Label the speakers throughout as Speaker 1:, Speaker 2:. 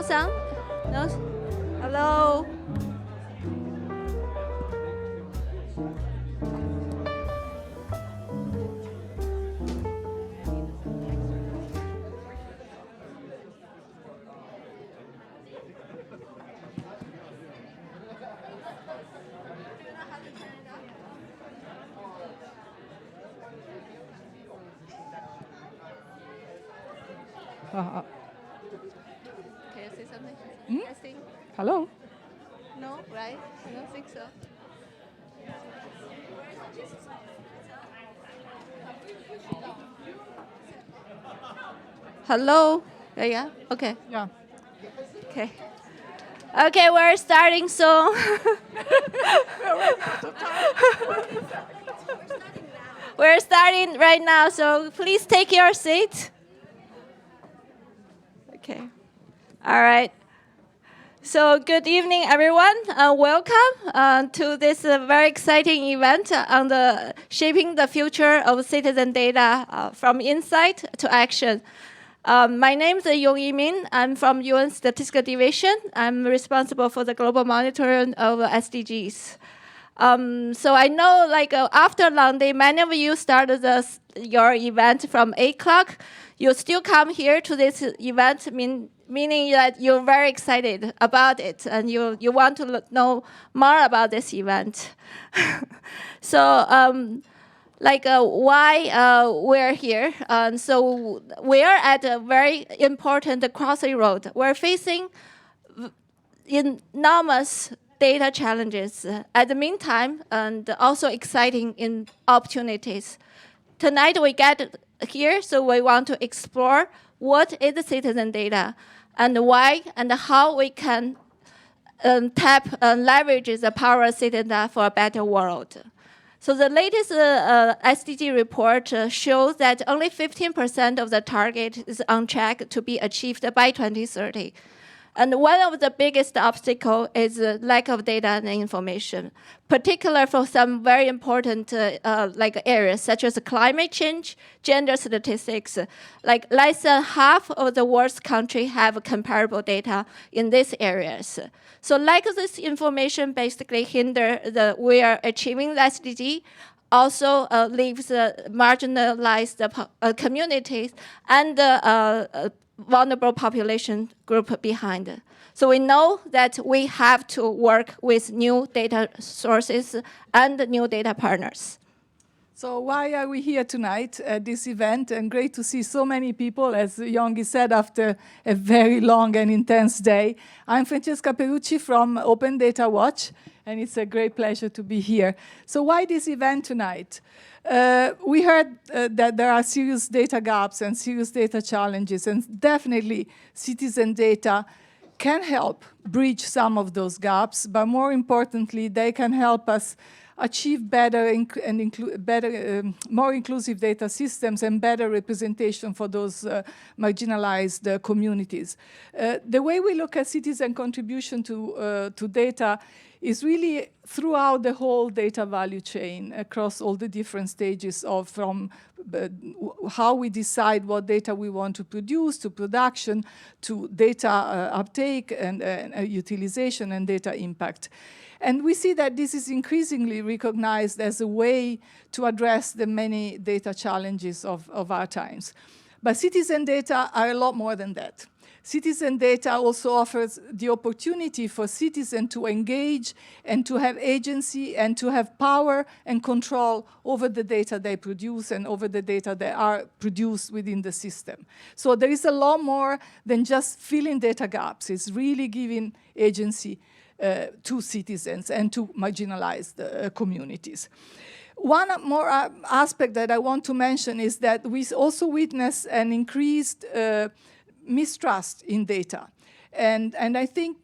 Speaker 1: sound? No? Hello?
Speaker 2: Uh,
Speaker 1: Can you say something? Testing?
Speaker 2: Hello?
Speaker 1: No, right? I don't think so. Hello? Yeah? Okay.
Speaker 2: Yeah.
Speaker 1: Okay. Okay, we're starting soon. We're starting right now, so please take your seat. Okay. All right. So good evening, everyone. Welcome to this very exciting event on the shaping the future of citizen data from insight to action. My name is Yong Yimin. I'm from UN Statistical Division. I'm responsible for the global monitoring of SDGs. So I know, after long day, many of you started your event from 8 o'clock. You still come here to this event, meaning that you're very excited about it and you want to know more about this event. So, why we're here. So we are at a very important crossing road. We're facing enormous data challenges at the meantime and also exciting in opportunities. Tonight we get here, so we want to explore what is citizen data and why and how we can tap and leverage the power of citizen data for a better world. So the latest SDG report shows that only 15% of the target is on track to be achieved by 2030. And one of the biggest obstacles is the lack of data and information, particularly for some very important areas such as climate change, gender statistics. Like less than half of the world's countries have comparable data in these areas. So lack of this information basically hinder we are achieving the SDG, also leaves marginalized communities and vulnerable population group behind. So we know that we have to work with new data sources and new data partners.
Speaker 2: So why are we here tonight at this event? And great to see so many people, as Yongi said, after a very long and intense day. I'm Francesca Perucci from Open Data Watch, and it's a great pleasure to be here. So why this event tonight? We heard that there are serious data gaps and serious data challenges, and definitely citizen data can help bridge some of those gaps, but more importantly, they can help us achieve better more inclusive data systems and better representation for those marginalized communities. The way we look at citizen contribution to data is really throughout the whole data value chain across all the different stages of from how we decide what data we want to produce, to production, to data uptake and utilization and data impact. And we see that this is increasingly recognized as a way to address the many data challenges of our times. But citizen data are a lot more than that. Citizen data also offers the opportunity for citizens to engage and to have agency and to have power and control over the data they produce and over the data that are produced within the system. So there is a lot more than just filling data gaps. It's really giving agency to citizens and to marginalized communities. One more aspect that I want to mention is that we also witness an increased mistrust in data. And I think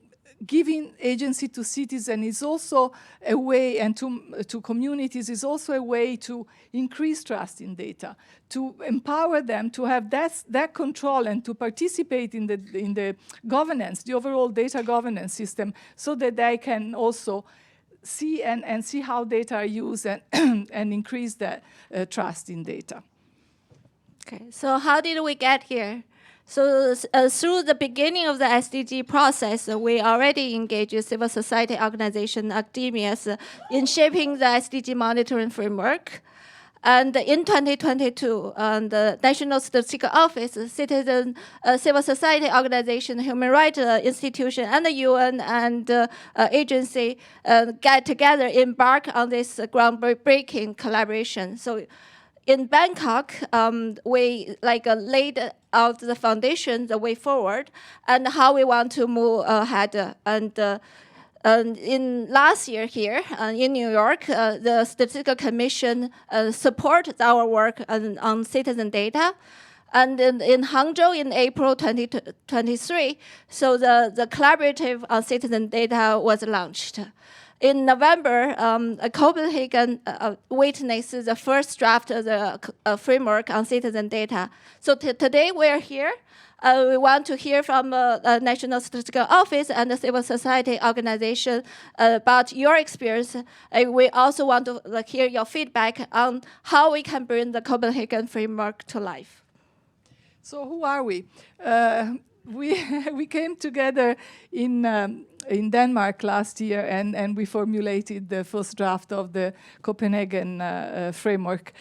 Speaker 2: giving agency to citizens is also a way, and to communities is also a way to increase trust in data, to empower them to have that control and to participate in the governance, the overall data governance system, so that they can also see and see how data are used and, and increase that trust in data.
Speaker 1: Okay, so how did we get here? So through the beginning of the SDG process, we already engaged with civil society organization, academia, in shaping the SDG monitoring framework. And in 2022, the National Statistical Office, citizen, civil society organization, human rights institution, and the UN and agency get together, embark on this groundbreaking collaboration. So in Bangkok, we laid out the foundation, the way forward, and how we want to move ahead. And in last year here in New York, the Statistical Commission supported our work on citizen data. And in Hangzhou in April 2023, so the collaborative on citizen data was launched. In November, Copenhagen witnessed the first draft of the framework on citizen data. So today we're here. We want to hear from the National Statistical Office and the civil society organization about your experience. We also want to hear your feedback on how we can bring the Copenhagen framework to life.
Speaker 2: So who are we? We came together in Denmark last year, and we formulated the first draft of the Copenhagen framework.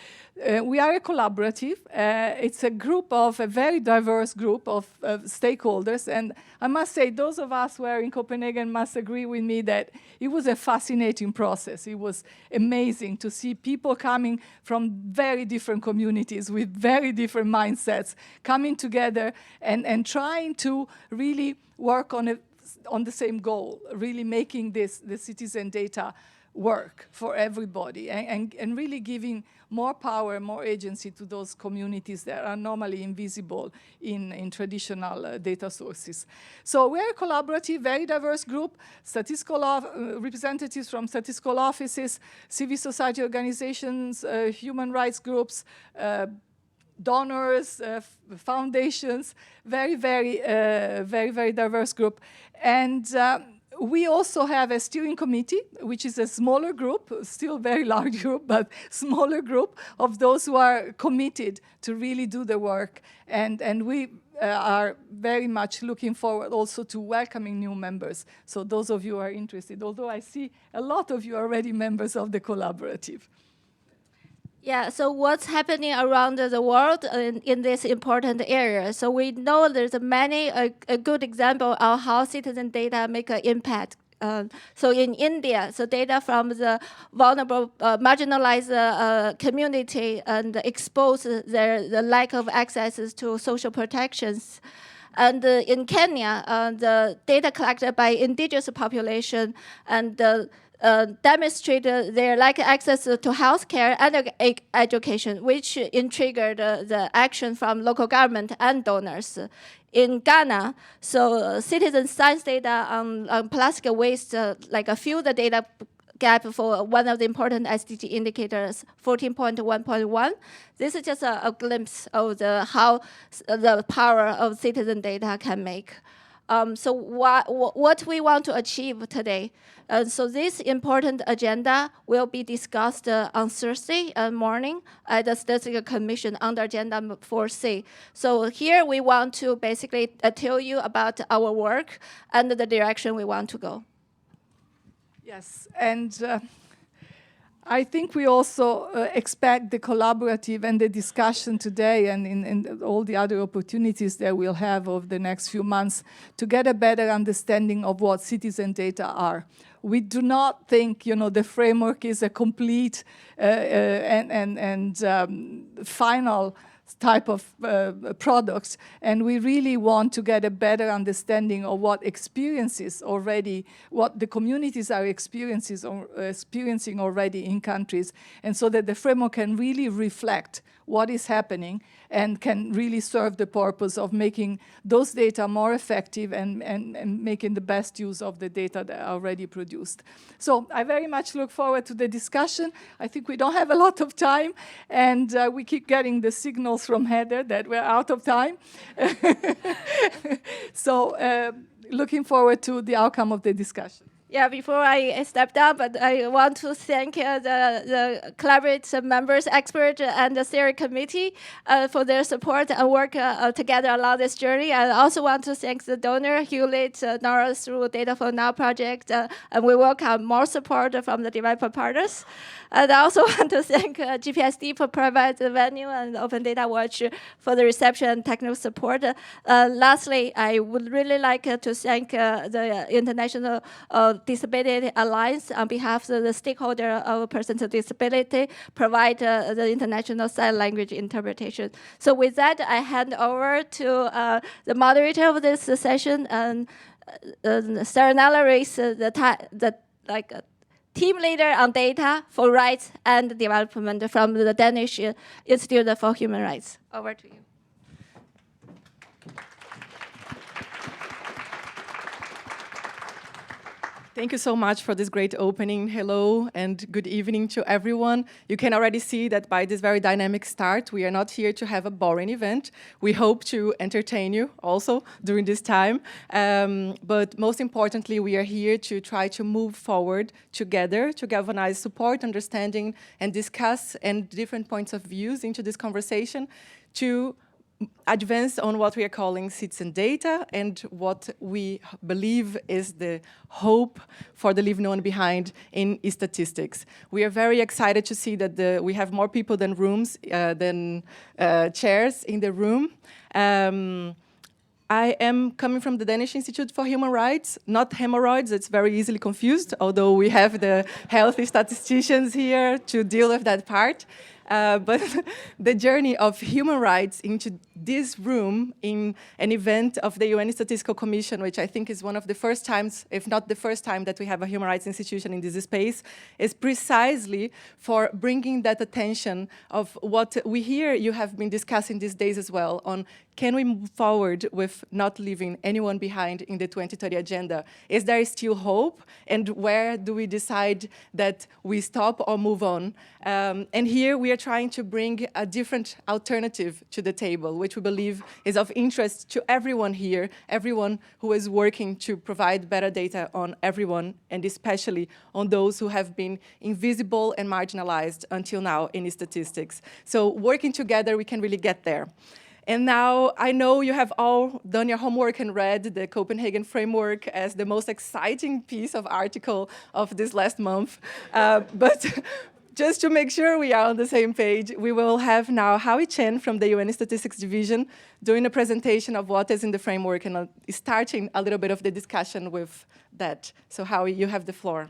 Speaker 2: We are a collaborative. It's a very diverse group of stakeholders, and I must say, those of us who are in Copenhagen must agree with me that it was a fascinating process. It was amazing to see people coming from very different communities with very different mindsets coming together and trying to really work on the same goal, really making the citizen data work for everybody and really giving more power, more agency to those communities that are normally invisible in traditional data sources. So we're a collaborative, very diverse group, representatives from statistical offices, civil society organizations, human rights groups, donors, foundations, very diverse group. And we also have a steering committee, which is a smaller group, still very large group, but smaller group of those who are committed to really do the work. And we are very much looking forward also to welcoming new members. So those of you who are interested, although I see a lot of you are already members of the collaborative.
Speaker 1: Yeah, so what's happening around the world in this important area? So we know there's a good example of how citizen data make an impact. So in India, so data from the vulnerable, marginalized community and expose the lack of access to social protections. And in Kenya, the data collected by indigenous population and demonstrated their lack of access to healthcare and education, which triggered the action from local government and donors. In Ghana, so citizen science data on plastic waste, fill the data gap for one of the important SDG indicators, 14.1.1. This is just a glimpse of how the power of citizen data can make. So what we want to achieve today. So this important agenda will be discussed on Thursday morning at the Statistical Commission under Agenda 4C. So here we want to basically tell you about our work and the direction we want to go.
Speaker 2: Yes, and I think we also expect the collaborative and the discussion today and in all the other opportunities that we'll have over the next few months to get a better understanding of what citizen data are. We do not think, the framework is a complete and final type of products, and we really want to get a better understanding of what the communities are experiencing already in countries, and so that the framework can really reflect what is happening and can really serve the purpose of making those data more effective and making the best use of the data that are already produced. So I very much look forward to the discussion. I think we don't have a lot of time, and we keep getting the signals from Heather that we're out of time. So looking forward to the outcome of the discussion.
Speaker 1: Yeah, before I step down, but I want to thank the collaborative members, experts, and the steering committee for their support and work together along this journey. I also want to thank the donor, Hewlett, Nora through Data for Now project, and we welcome more support from the developer partners. And I also want to thank GPSD for providing the venue and Open Data Watch for the reception and technical support. Lastly, I would really like to thank the International Disability Alliance on behalf of the stakeholder of persons with disability, provide the international sign language interpretation. So with that, I hand over to the moderator of this session, and Sarah Nalla is the team leader on data for rights and development from the Danish Institute for Human Rights. Over to you.
Speaker 3: Thank you so much for this great opening. Hello and good evening to everyone. You can already see that by this very dynamic start, we are not here to have a boring event. We hope to entertain you also during this time. But most importantly, we are here to try to move forward together, to galvanize support, understanding, and discuss and different points of views into this conversation to advance on what we are calling citizen data and what we believe is the hope for the leave no one behind in statistics. We are very excited to see that we have more people than rooms, than chairs in the room. I am coming from the Danish Institute for Human Rights, not hemorrhoids, it's very easily confused, although we have the healthy statisticians here to deal with that part. But the journey of human rights into this room in an event of the UN Statistical Commission, which I think is one of the first times, if not the first time, that we have a human rights institution in this space, is precisely for bringing that attention of what we hear you have been discussing these days as well on can we move forward with not leaving anyone behind in the 2030 agenda? Is there still hope? And where do we decide that we stop or move on? And here we are trying to bring a different alternative to the table, which we believe is of interest to everyone here, everyone who is working to provide better data on everyone, and especially on those who have been invisible and marginalized until now in statistics. So working together, we can really get there. And now I know you have all done your homework and read the Copenhagen Framework as the most exciting piece of article of this last month. But just to make sure we are on the same page, we will have now Howie Chen from the UN Statistics Division doing a presentation of what is in the framework and starting a little bit of the discussion with that. So Howie, you have the floor.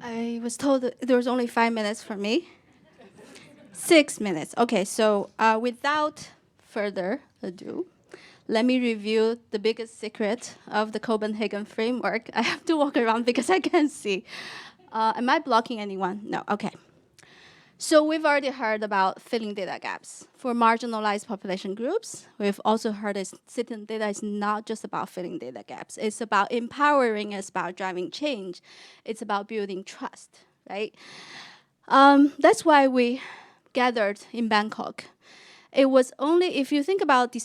Speaker 4: I was told that there was only 5 minutes for me. 6 minutes. Okay, so without further ado, let me review the biggest secret of the Copenhagen framework. I have to walk around because I can't see. Am I blocking anyone? No, okay. So we've already heard about filling data gaps for marginalized population groups. We've also heard that citizen data is not just about filling data gaps. It's about empowering, it's about driving change. It's about building trust, right? That's why we gathered in Bangkok. It was only, if you think about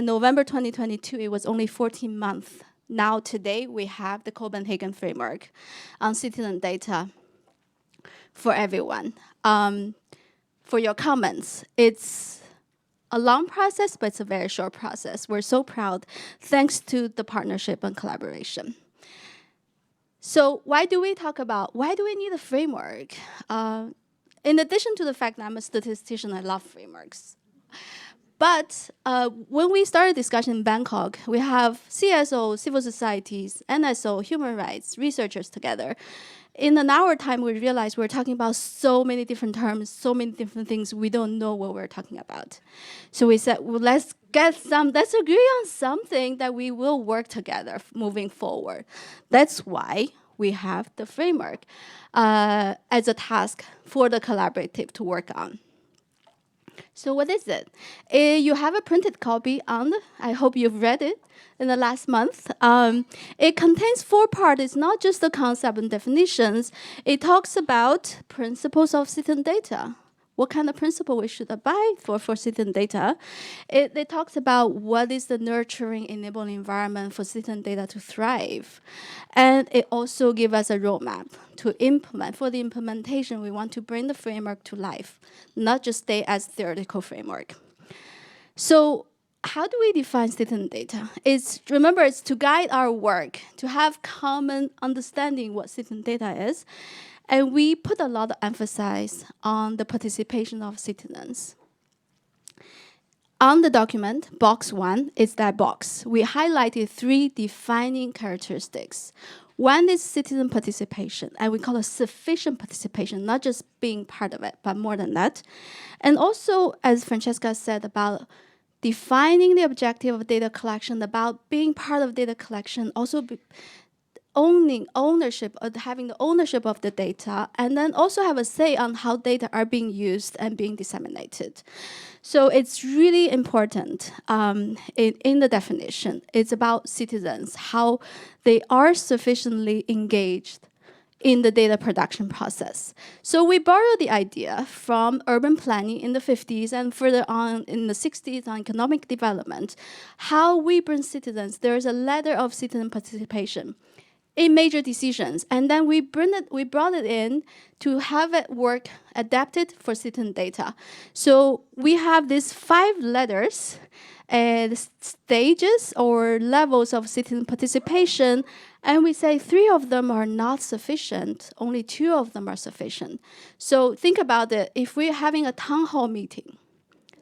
Speaker 4: November 2022, it was only 14 months. Now today we have the Copenhagen framework on citizen data for everyone. For your comments, it's a long process, but it's a very short process. We're so proud, thanks to the partnership and collaboration. So why do we need a framework? In addition to the fact that I'm a statistician, I love frameworks. But when we started discussion in Bangkok, we have CSO, civil societies, NSO, human rights, researchers together. In an hour time, we realized we're talking about so many different terms, so many different things. We don't know what we're talking about. So we said, well, let's agree on something that we will work together moving forward. That's why we have the framework as a task for the collaborative to work on. So what is it? You have a printed copy on, I hope you've read it in the last month. It contains 4 parts. It's not just the concept and definitions. It talks about principles of citizen data. what kind of principle we should abide for citizen data. It talks about what is the nurturing, enabling environment for citizen data to thrive. And it also gives us a roadmap to implement. For the implementation, we want to bring the framework to life, not just stay as theoretical framework. So how do we define citizen data? Remember, it's to guide our work, to have common understanding what citizen data is. And we put a lot of emphasis on the participation of citizens. On the document, box 1 is that box. We highlighted 3 defining characteristics. One is citizen participation, and we call it sufficient participation, not just being part of it, but more than that. And also, as Francesca said, about defining the objective of data collection, about being part of data collection, also having the ownership of the data, and then also have a say on how data are being used and being disseminated. So it's really important in the definition. It's about citizens, how they are sufficiently engaged in the data production process. So we borrowed the idea from urban planning in the 50s and further on in the 60s on economic development, how we bring citizens. There is a ladder of citizen participation in major decisions, and then we brought it in to have it work adapted for citizen data. So we have these 5 ladders, stages or levels of citizen participation, and we say 3 of them are not sufficient, only 2 of them are sufficient. So think about it, if we're having a town hall meeting,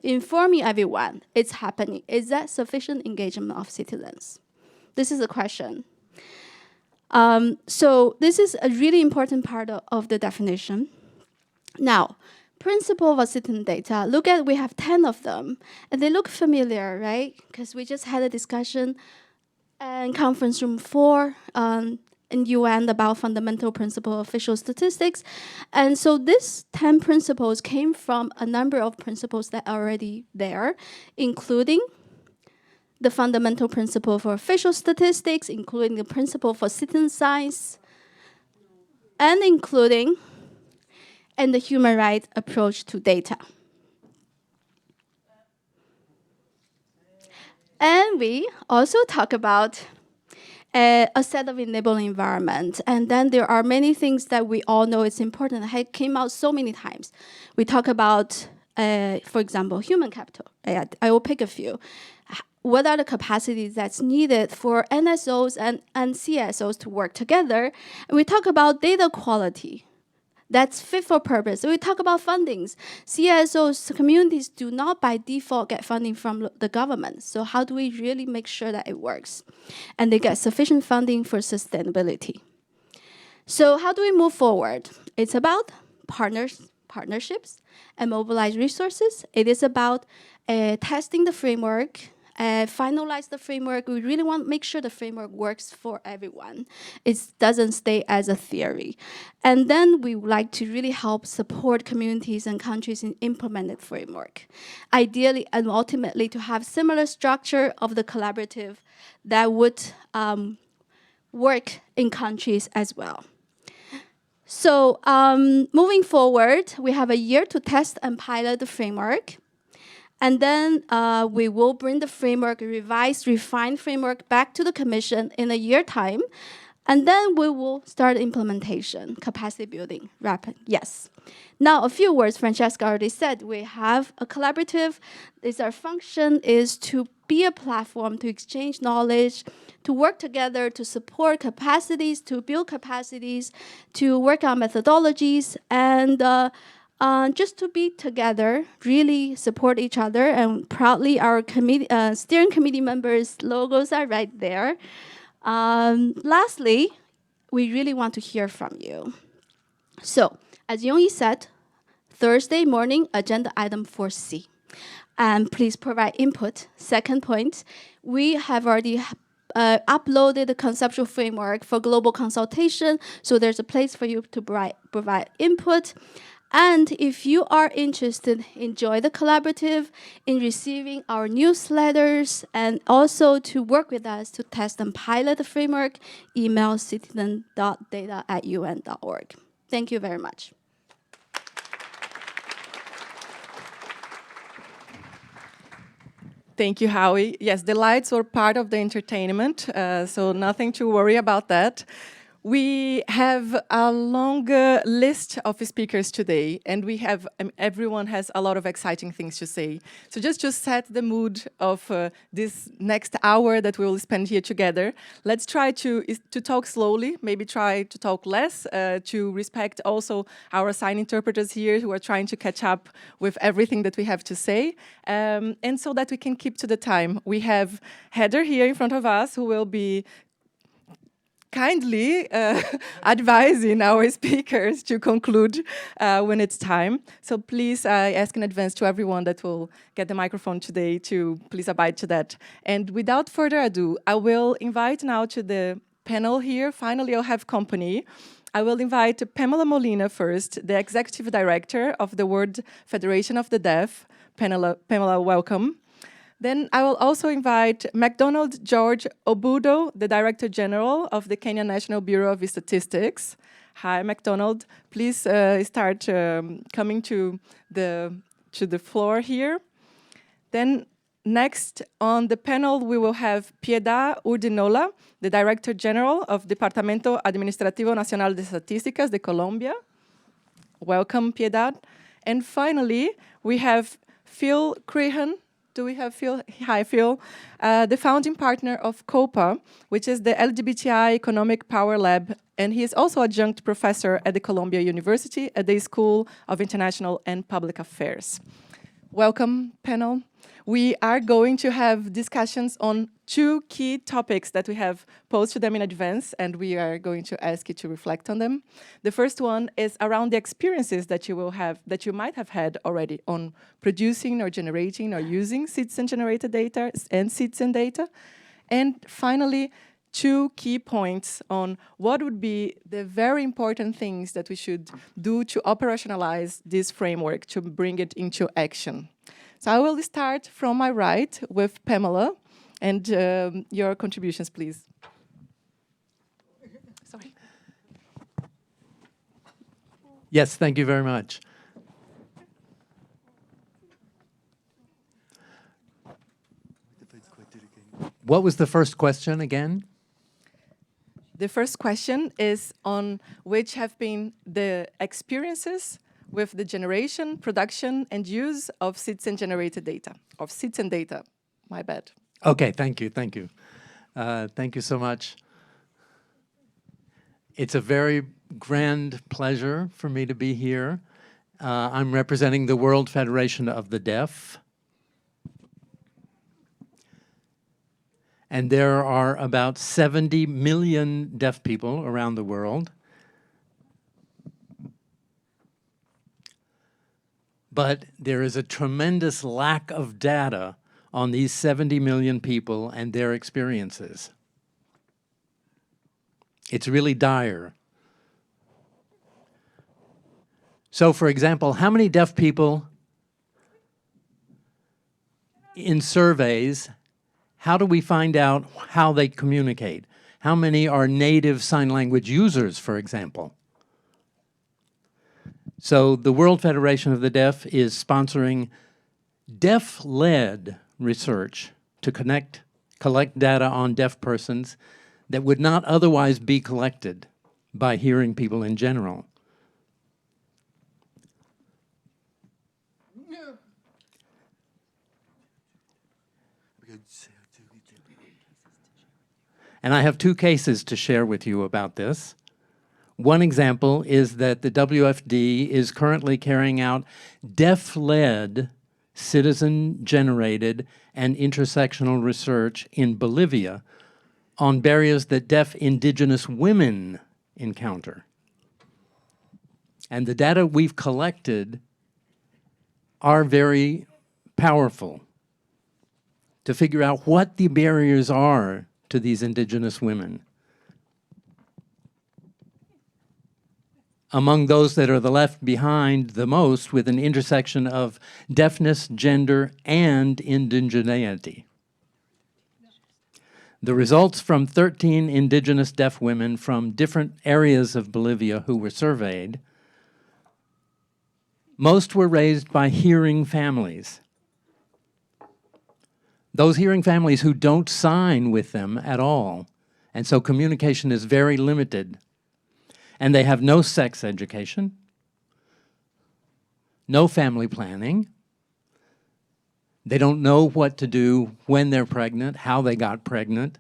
Speaker 4: informing everyone it's happening, is that sufficient engagement of citizens? This is a question. So this is a really important part of the definition. Now, principle of citizen data, look at, we have 10 of them, and they look familiar, right? Because we just had a discussion in conference room 4 in UN about fundamental principle of official statistics. And so these 10 principles came from a number of principles that are already there, including the fundamental principle for official statistics, including the principle for citizen science, and including the human rights approach to data. And we also talk about a set of enabling environment. And then there are many things that we all know it's important. It came out so many times. We talk about, for example, human capital. I will pick a few. What are the capacities that's needed for NSOs and CSOs to work together? And we talk about data quality. That's fit for purpose. So we talk about fundings. CSOs, communities do not by default get funding from the government. So how do we really make sure that it works? And they get sufficient funding for sustainability. So how do we move forward? It's about partnerships, and mobilize resources. It is about testing the framework, finalize the framework. We really want to make sure the framework works for everyone. It doesn't stay as a theory. And then we would like to really help support communities and countries in implemented framework. Ideally and ultimately to have similar structure of the collaborative that would work in countries as well. So moving forward, we have a year to test and pilot the framework. And then we will bring the framework, revised, refined framework back to the Commission in a year time. And then we will start implementation, capacity building, rapid, yes. Now, a few words, Francesca already said, we have a collaborative. Our function is to be a platform to exchange knowledge, to work together, to support capacities, to build capacities, to work on methodologies, and just to be together, really support each other, and proudly our steering committee members' logos are right there. Lastly, we really want to hear from you. So, as Yongyi said, Thursday morning, agenda item 4C. And please provide input. Second point, we have already uploaded the conceptual framework for global consultation, so there's a place for you to provide input. And if you are interested, enjoy the collaborative in receiving our newsletters and also to work with us to test and pilot the framework, email citizen.data@un.org. Thank you very much.
Speaker 3: Thank you, Howie. Yes, the lights were part of the entertainment, so nothing to worry about that. We have a long list of speakers today, and we have everyone has a lot of exciting things to say. So just to set the mood of this next hour that we will spend here together, let's try to talk slowly, maybe try to talk less, to respect also our sign interpreters here who are trying to catch up with everything that we have to say, and so that we can keep to the time. We have Heather here in front of us who will be kindly advising our speakers to conclude when it's time. So please, I ask in advance to everyone that will get the microphone today to please abide to that. And without further ado, I will invite now to the panel here. Finally, I'll have company. I will invite Pamela Molina first, the Executive Director of the World Federation of the Deaf. Pamela, welcome. Then I will also invite MacDonald George Obudo, the Director General of the Kenya National Bureau of Statistics. Hi, MacDonald. Please start coming to the floor here. Then next on the panel, we will have Piedad Urdinola, the Director General of Departamento Administrativo Nacional de Estatísticas de Colombia. Welcome, Piedad. And finally, we have Phil Crehan. Do we have Phil? Hi, Phil. The founding partner of COPA, which is the LGBTI Economic Power Lab, and he is also adjunct professor at the Columbia University at the School of International and Public Affairs. Welcome, panel. We are going to have discussions on two key topics that we have posed to them in advance, and we are going to ask you to reflect on them. The first one is around the experiences that you will have, that you might have had already on producing or generating or using citizen-generated data and citizen data. And finally, two key points on what would be the very important things that we should do to operationalize this framework, to bring it into action. So I will start from my right with Pamela, and your contributions, please. Sorry.
Speaker 5: Yes, thank you very much. What was the first question again?
Speaker 3: The first question is on which have been the experiences with the generation, production, and use of citizen-generated data, of citizen data. My bad.
Speaker 5: Okay, thank you, thank you. Thank you so much. It's a very grand pleasure for me to be here. I'm representing the World Federation of the Deaf. And there are about 70 million deaf people around the world. But there is a tremendous lack of data on these 70 million people and their experiences. It's really dire. So, for example, how many deaf people in surveys, how do we find out how they communicate? How many are native sign language users, for example? So the World Federation of the Deaf is sponsoring deaf-led research to collect data on deaf persons that would not otherwise be collected by hearing people in general. And I have two cases to share with you about this. One example is that the WFD is currently carrying out deaf-led, citizen-generated, and intersectional research in Bolivia on barriers that deaf indigenous women encounter. And the data we've collected are very powerful to figure out what the barriers are to these indigenous women. Among those that are the left behind the most, with an intersection of deafness, gender, and indigeneity. The results from 13 indigenous deaf women from different areas of Bolivia who were surveyed, most were raised by hearing families. Those hearing families who don't sign with them at all, and so communication is very limited. And they have no sex education, no family planning. They don't know what to do when they're pregnant, how they got pregnant.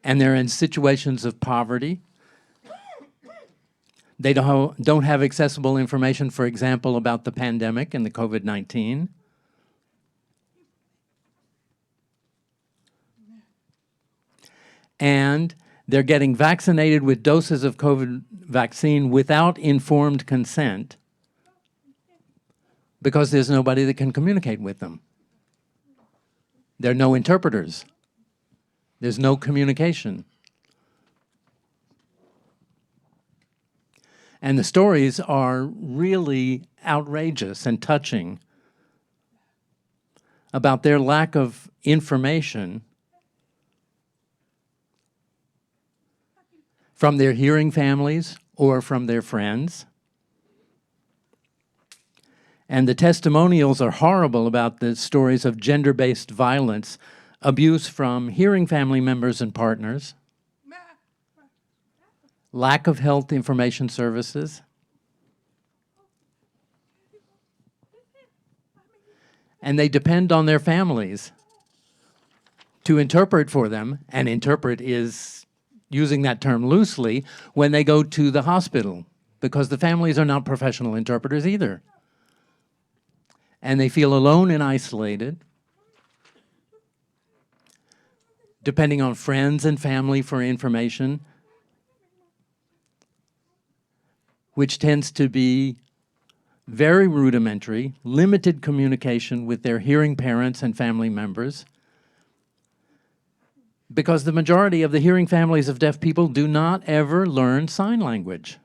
Speaker 5: And they're in situations of poverty. They don't have accessible information, for example, about the pandemic and the COVID-19. And they're getting vaccinated with doses of COVID vaccine without informed consent because there's nobody that can communicate with them. There are no interpreters. There's no communication. And the stories are really outrageous and touching about their lack of information from their hearing families or from their friends. And the testimonials are horrible about the stories of gender-based violence, abuse from hearing family members and partners, lack of health information services, and they depend on their families to interpret for them, and interpret is using that term loosely, when they go to the hospital, because the families are not professional interpreters either. And they feel alone and isolated, depending on friends and family for information, which tends to be very rudimentary, limited communication with their hearing parents and family members, because the majority of the hearing families of deaf people do not ever learn sign language.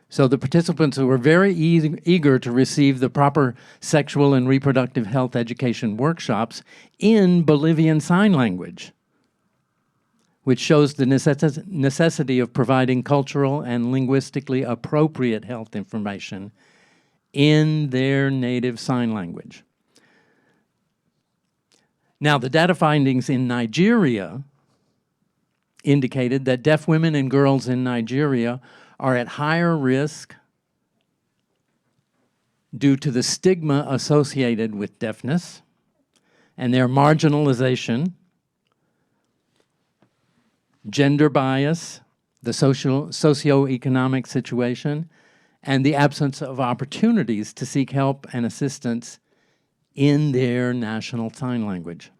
Speaker 5: So the participants were very eager to receive the proper sexual and reproductive health education workshops in Bolivian Sign Language, which shows the necessity of providing cultural and linguistically appropriate health information in their native sign language. Now, the data findings in Nigeria indicated that deaf women and girls in Nigeria are at higher risk due to the stigma associated with deafness and their marginalization, gender bias, the socioeconomic situation, and the absence of opportunities to seek help and assistance in their national sign language.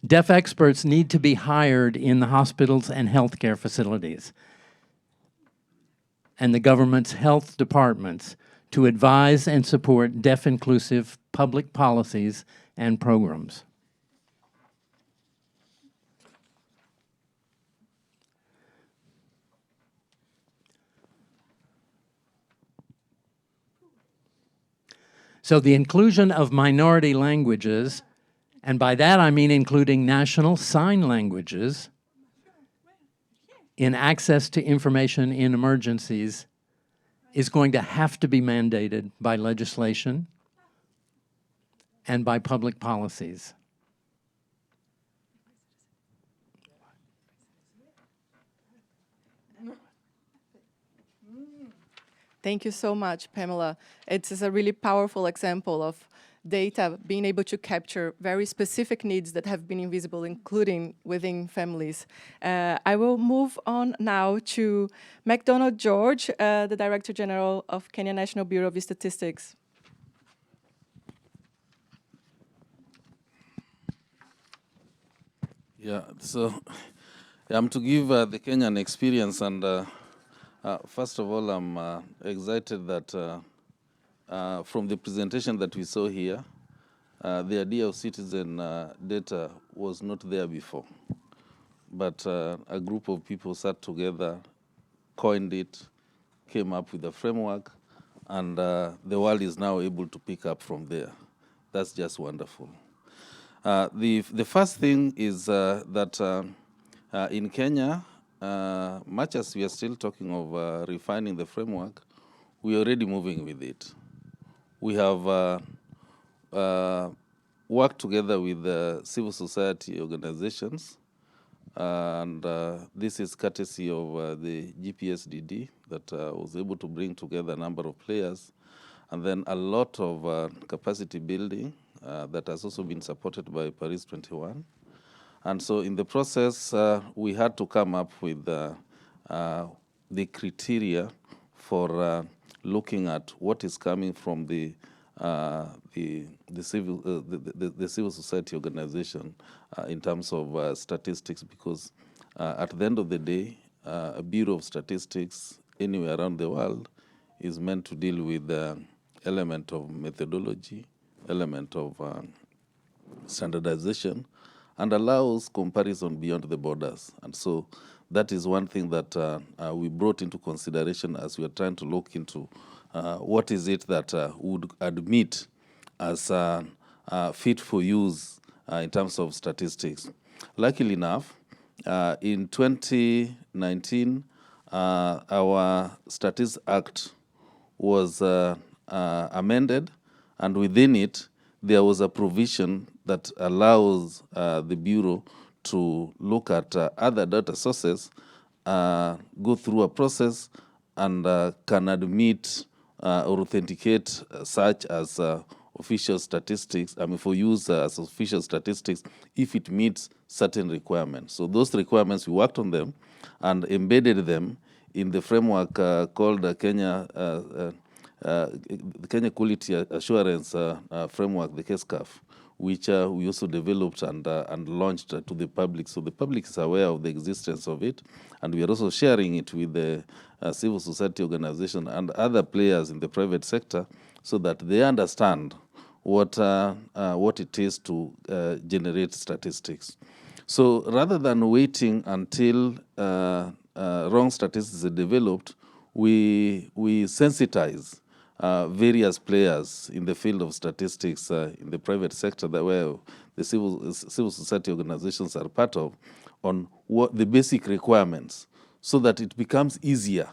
Speaker 5: Deaf experts need to be hired in the hospitals and healthcare facilities and the government's health departments to advise and support deaf-inclusive public policies and programs. So the inclusion of minority languages, and by that I mean including national sign languages, in access to information in emergencies, is going to have to be mandated by legislation and by public policies.
Speaker 3: Thank you so much, Pamela. It is a really powerful example of data being able to capture very specific needs that have been invisible, including within families. I will move on now to McDonald George, the Director General of Kenya National Bureau of Statistics.
Speaker 6: Yeah, so I'm to give the Kenyan experience, and first of all, I'm excited that from the presentation that we saw here, the idea of citizen data was not there before. But a group of people sat together, coined it, came up with a framework, and the world is now able to pick up from there. That's just wonderful. The first thing is that in Kenya, much as we are still talking of refining the framework, we are already moving with it. We have worked together with civil society organizations, and this is courtesy of the GPSDD that was able to bring together a number of players, and then a lot of capacity building that has also been supported by Paris 21. And so in the process, we had to come up with the criteria for looking at what is coming from the civil society organization in terms of statistics, because at the end of the day, a Bureau of Statistics anywhere around the world is meant to deal with the element of methodology, element of standardization, and allows comparison beyond the borders. And so that is one thing that we brought into consideration as we are trying to look into what is it that would admit as fit for use in terms of statistics. Luckily enough, in 2019, our Statistics Act was amended, and within it, there was a provision that allows the Bureau to look at other data sources, go through a process, and can admit or authenticate such as official statistics, for use as official statistics if it meets certain requirements. So those requirements, we worked on them and embedded them in the framework called the Kenya Quality Assurance Framework, the KSCAF, which we also developed and launched to the public. So the public is aware of the existence of it, and we are also sharing it with the civil society organization and other players in the private sector so that they understand what it is to generate statistics. So rather than waiting until wrong statistics are developed, we sensitize various players in the field of statistics in the private sector that where the civil society organizations are part of, on what the basic requirements, so that it becomes easier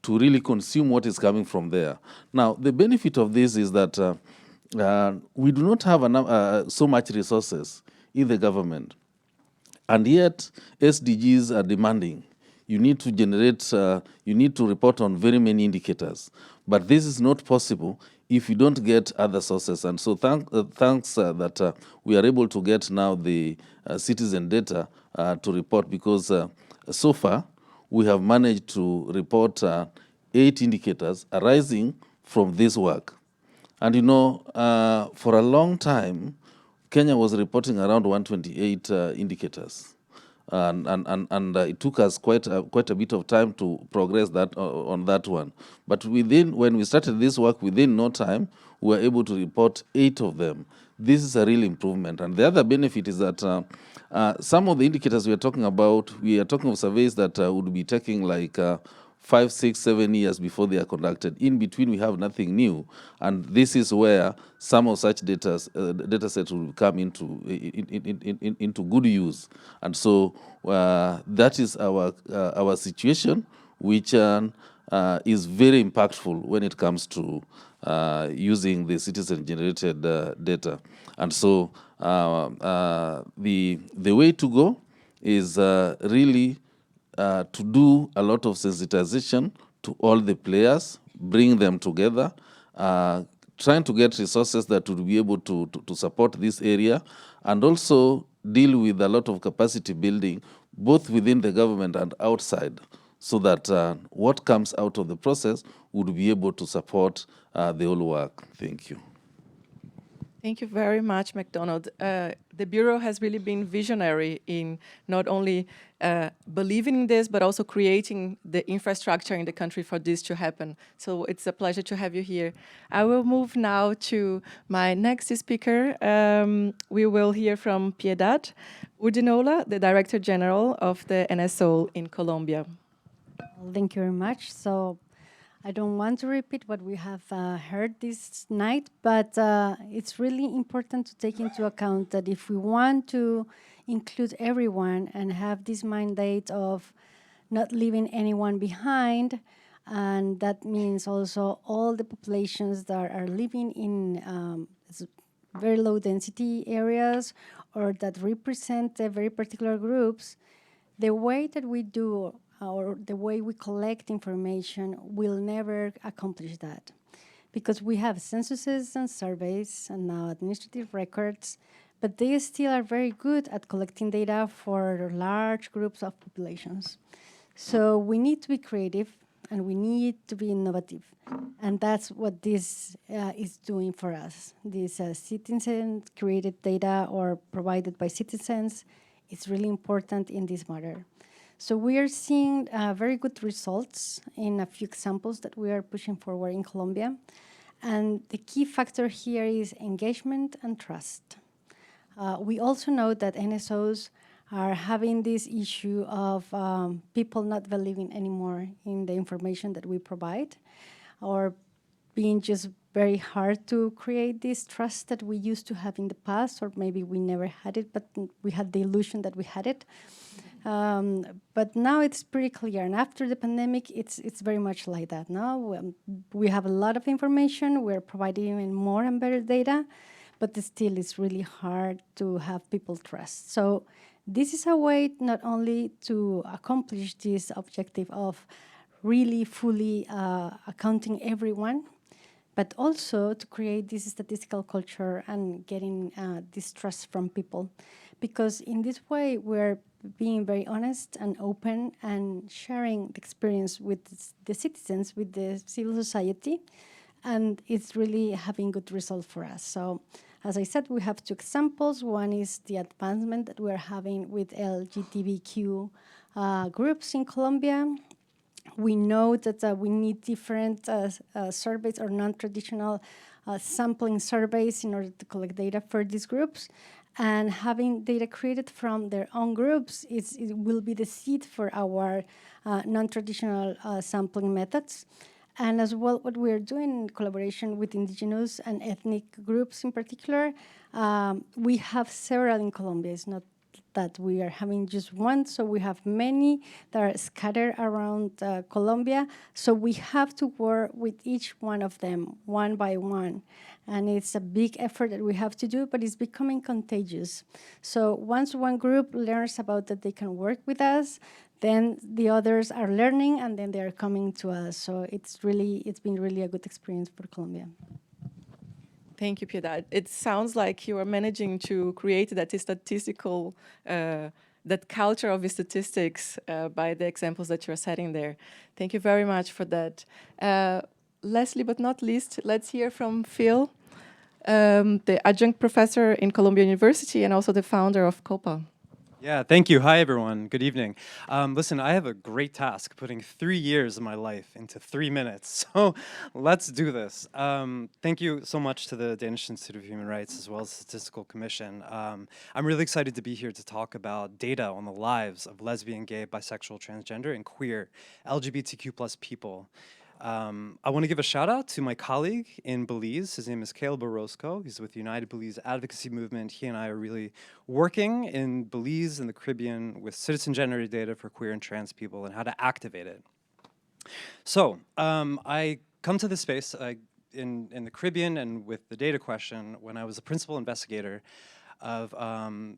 Speaker 6: to really consume what is coming from there. Now, the benefit of this is that we do not have so much resources in the government, and yet SDGs are demanding. You need to generate, you need to report on very many indicators. But this is not possible if you don't get other sources. And so thanks that we are able to get now the citizen data to report, because so far we have managed to report 8 indicators arising from this work. And you know, for a long time, Kenya was reporting around 128 indicators. And it took us quite a bit of time to progress that on that one. But when we started this work, within no time, we were able to report 8 of them. This is a real improvement. And the other benefit is that some of the indicators we are talking about, we are talking of surveys that would be taking like 5, 6, 7 years before they are conducted. In between, we have nothing new, and this is where some of such data sets will come into good use. And so that is our situation, which is very impactful when it comes to using the citizen-generated data. And so the way to go is really to do a lot of sensitization to all the players, bring them together, trying to get resources that will be able to support this area, and also deal with a lot of capacity building, both within the government and outside, so that what comes out of the process would be able to support the whole work. Thank you.
Speaker 3: Thank you very much, MacDonald. The Bureau has really been visionary in not only believing in this, but also creating the infrastructure in the country for this to happen. So it's a pleasure to have you here. I will move now to my next speaker. We will hear from Piedad Urdinola, the Director General of the NSO in Colombia.
Speaker 7: Thank you very much. So I don't want to repeat what we have heard this night, but it's really important to take into account that if we want to include everyone and have this mandate of not leaving anyone behind, and that means also all the populations that are living in very low density areas or that represent very particular groups, the way that we do or the way we collect information will never accomplish that. Because we have censuses and surveys and now administrative records, but they still are very good at collecting data for large groups of populations. So we need to be creative and we need to be innovative. And that's what this is doing for us. This citizen-created data or provided by citizens is really important in this matter. So we are seeing very good results in a few examples that we are pushing forward in Colombia. And the key factor here is engagement and trust. We also know that NSOs are having this issue of people not believing anymore in the information that we provide, or being just very hard to create this trust that we used to have in the past, or maybe we never had it, but we had the illusion that we had it. But now it's pretty clear, and after the pandemic, it's very much like that. Now we have a lot of information, we're providing even more and better data, but still it's really hard to have people trust. So this is a way not only to accomplish this objective of really fully accounting everyone, but also to create this statistical culture and getting this trust from people. Because in this way, we're being very honest and open and sharing the experience with the citizens, with the civil society, and it's really having good results for us. So, as I said, we have two examples. One is the advancement that we're having with LGBTQ groups in Colombia. We know that we need different surveys or non-traditional sampling surveys in order to collect data for these groups. And having data created from their own groups it will be the seed for our non-traditional sampling methods. And as well, what we're doing in collaboration with indigenous and ethnic groups in particular, we have several in Colombia. It's not that we are having just one, so we have many that are scattered around Colombia. So we have to work with each one of them, one by one. And it's a big effort that we have to do, but it's becoming contagious. So once one group learns about that they can work with us, then the others are learning and then they're coming to us. So it's been really a good experience for Colombia.
Speaker 3: Thank you, Piedad. It sounds like you are managing to create that statistical, that culture of statistics by the examples that you're setting there. Thank you very much for that. Lastly but not least, let's hear from Phil, the adjunct professor in Columbia University and also the founder of COPA.
Speaker 8: Yeah, thank you. Hi, everyone. Good evening. Listen, I have a great task, putting 3 years of my life into 3 minutes. So let's do this. Thank you so much to the Danish Institute of Human Rights as well as the Statistical Commission. I'm really excited to be here to talk about data on the lives of lesbian, gay, bisexual, transgender, and queer LGBTQ plus people. I want to give a shout out to my colleague in Belize. His name is Caleb Orozco. He's with the United Belize Advocacy Movement. He and I are really working in Belize and the Caribbean with citizen-generated data for queer and trans people and how to activate it. So I come to this space in the Caribbean and with the data question when I was a principal investigator of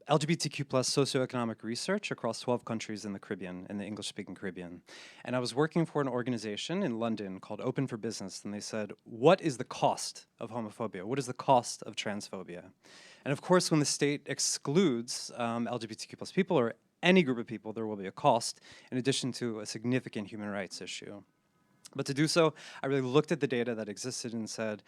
Speaker 8: LGBTQ plus socioeconomic research across 12 countries in the Caribbean, in the English-speaking Caribbean. And I was working for an organization in London called Open for Business, and they said, what is the cost of homophobia? What is the cost of transphobia? And of course, when the state excludes LGBTQ plus people or any group of people, there will be a cost in addition to a significant human rights issue. But to do so, I really looked at the data that existed and said,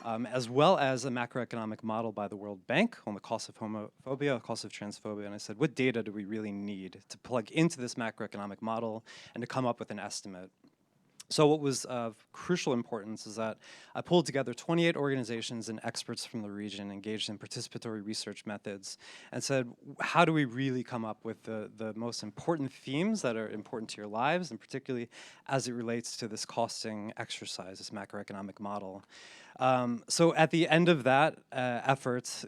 Speaker 8: as well as a macroeconomic model by the World Bank on the cost of homophobia, the cost of transphobia, and I said, what data do we really need to plug into this macroeconomic model and to come up with an estimate? So what was of crucial importance is that I pulled together 28 organizations and experts from the region engaged in participatory research methods and said, how do we really come up with the most important themes that are important to your lives, and particularly as it relates to this costing exercise, this macroeconomic model. So at the end of that effort,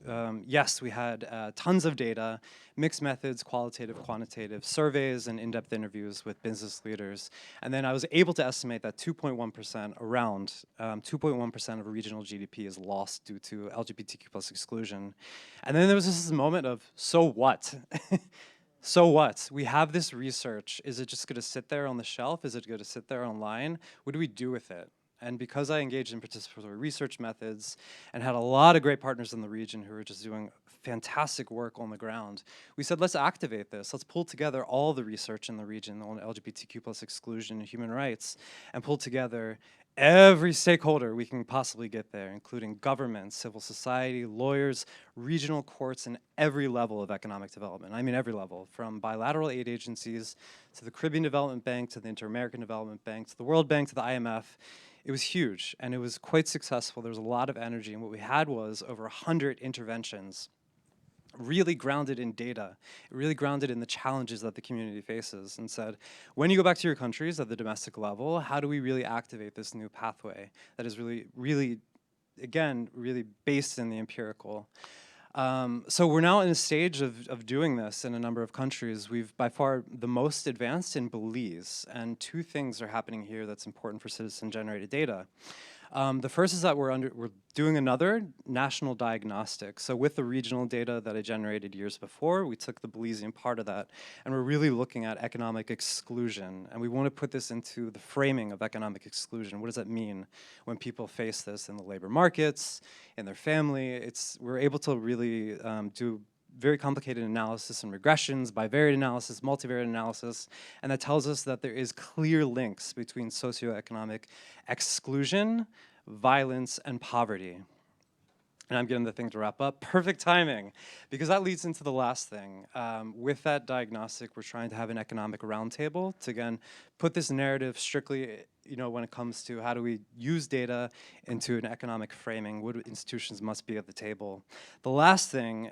Speaker 8: yes, we had tons of data, mixed methods, qualitative, quantitative, surveys, and in-depth interviews with business leaders. And then I was able to estimate that 2.1%, around 2.1% of regional GDP is lost due to LGBTQ plus exclusion. And then there was this moment of, so what? So what? We have this research. Is it just going to sit there on the shelf? Is it going to sit there online? What do we do with it? And because I engaged in participatory research methods and had a lot of great partners in the region who were just doing fantastic work on the ground, we said, let's activate this. Let's pull together all the research in the region on LGBTQ plus exclusion and human rights, and pull together every stakeholder we can possibly get there, including government, civil society, lawyers, regional courts, and every level of economic development. I mean every level, from bilateral aid agencies to the Caribbean Development Bank, to the Inter-American Development Bank, to the World Bank, to the IMF. It was huge, and it was quite successful. There was a lot of energy, and what we had was over 100 interventions, really grounded in data, really grounded in the challenges that the community faces, and said, when you go back to your countries at the domestic level, how do we really activate this new pathway that is really, again, really based in the empirical? So we're now in a stage of doing this in a number of countries. We've by far the most advanced in Belize, and two things are happening here that's important for citizen-generated data. The first is that we're doing another national diagnostic. So with the regional data that I generated years before, we took the Belizean part of that, and we're really looking at economic exclusion. And we want to put this into the framing of economic exclusion. What does that mean when people face this in the labor markets, in their family? We're able to really do very complicated analysis and regressions, bivariate analysis, multivariate analysis, and that tells us that there is clear links between socioeconomic exclusion, violence, and poverty. And I'm getting the thing to wrap up. Perfect timing, because that leads into the last thing. With that diagnostic, we're trying to have an economic roundtable to, again, put this narrative strictly, when it comes to how do we use data into an economic framing, what institutions must be at the table. The last thing,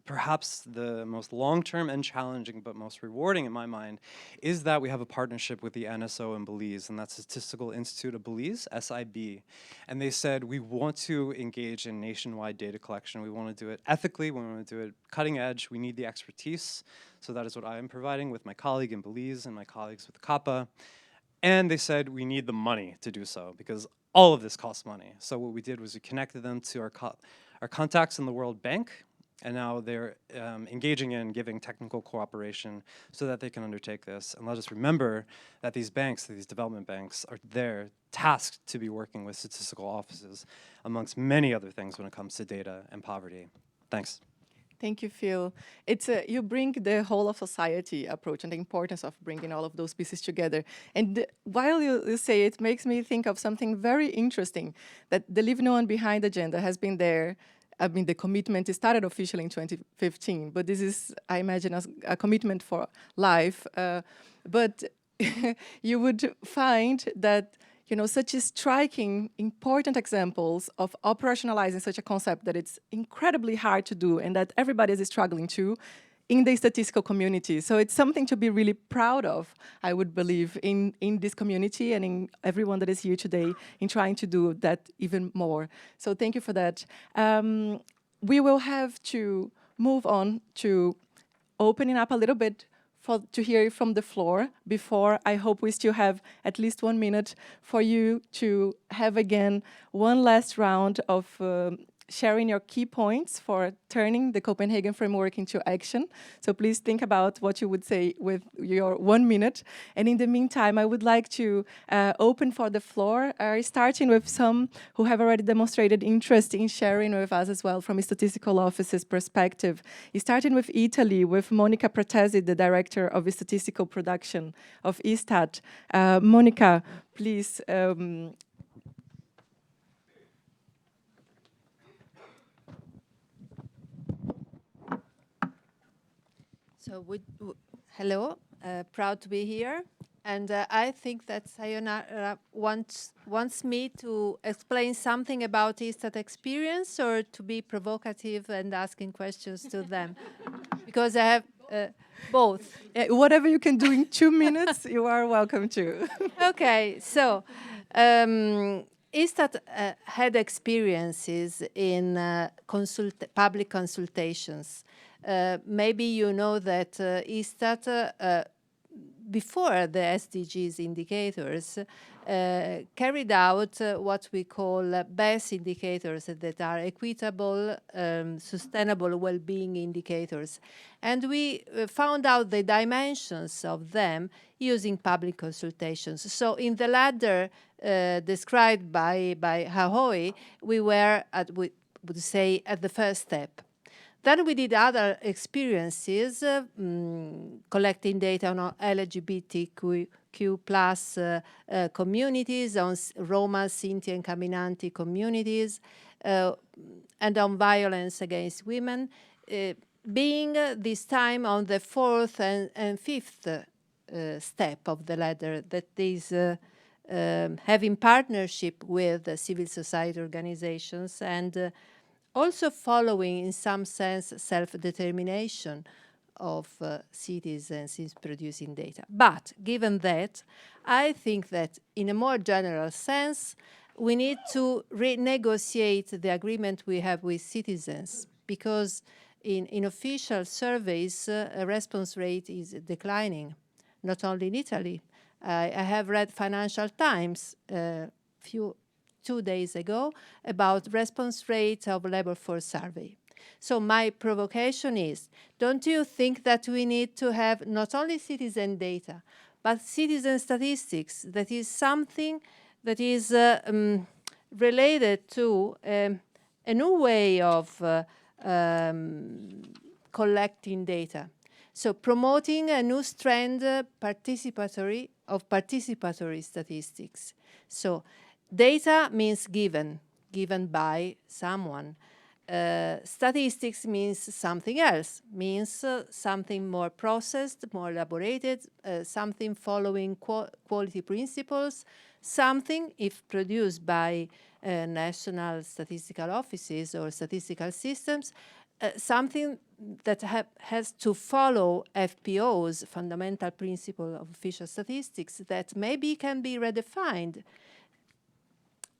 Speaker 8: perhaps the most long-term and challenging, but most rewarding in my mind, is that we have a partnership with the NSO in Belize, and that's Statistical Institute of Belize, SIB. And they said, we want to engage in nationwide data collection. We want to do it ethically, we want to do it cutting edge, we need the expertise. So that is what I am providing with my colleague in Belize and my colleagues with CAPA. And they said we need the money to do so, because all of this costs money. So what we did was we connected them to our contacts in the World Bank, and now they're engaging in giving technical cooperation so that they can undertake this. And let us remember that these banks, these development banks, are there tasked to be working with statistical offices, amongst many other things when it comes to data and poverty. Thanks.
Speaker 3: Thank you, Phil. You bring the whole of society approach and the importance of bringing all of those pieces together. And while you say it, makes me think of something very interesting, that the Leave No One Behind agenda has been there. I mean, the commitment started officially in 2015, but this is, I imagine, a commitment for life. But you would find that such striking, important examples of operationalizing such a concept that it's incredibly hard to do and that everybody is struggling to in the statistical community. So it's something to be really proud of, I would believe, in this community and in everyone that is here today in trying to do that even more. So thank you for that. We will have to move on to opening up a little bit to hear from the floor. Before, I hope we still have at least 1 minute for you to have again one last round of sharing your key points for turning the Copenhagen framework into action. So please think about what you would say with your 1 minute. And in the meantime, I would like to open for the floor, starting with some who have already demonstrated interest in sharing with us as well from a statistical office's perspective. Starting with Italy, with Monica Pratesi, the director of statistical production of Istat. Monica, please.
Speaker 9: So, hello, proud to be here. And I think that Sayonara wants me to explain something about ISTAT experience or to be provocative and asking questions to them. Because I have both.
Speaker 3: Whatever you can do in 2 minutes, you are welcome to.
Speaker 9: Okay, so ISTAT had experiences in public consultations. Maybe you know that ISTAT, before the SDGs indicators, carried out what we call BES indicators that are equitable, sustainable well-being indicators. And we found out the dimensions of them using public consultations. So in the latter described by Haoi, we were we would say at the first step. Then we did other experiences, collecting data on LGBTQ plus communities, on Roma, Sinti, and Caminanti communities, and on violence against women, being this time on the fourth and fifth step of the ladder, that is having partnership with civil society organizations and also following, in some sense, self-determination of citizens in producing data. But given that, I think that in a more general sense, we need to renegotiate the agreement we have with citizens, because in official surveys, a response rate is declining, not only in Italy. I have read Financial Times 2 days ago about response rate of labor force survey. So my provocation is, don't you think that we need to have not only citizen data, but citizen statistics? That is something that is related to a new way of collecting data. So promoting a new strand participatory statistics. So data means given by someone. Statistics means something else, means something more processed, more elaborated, something following quality principles, something, if produced by national statistical offices or statistical systems, something that has to follow FPO's fundamental principle of official statistics that maybe can be redefined.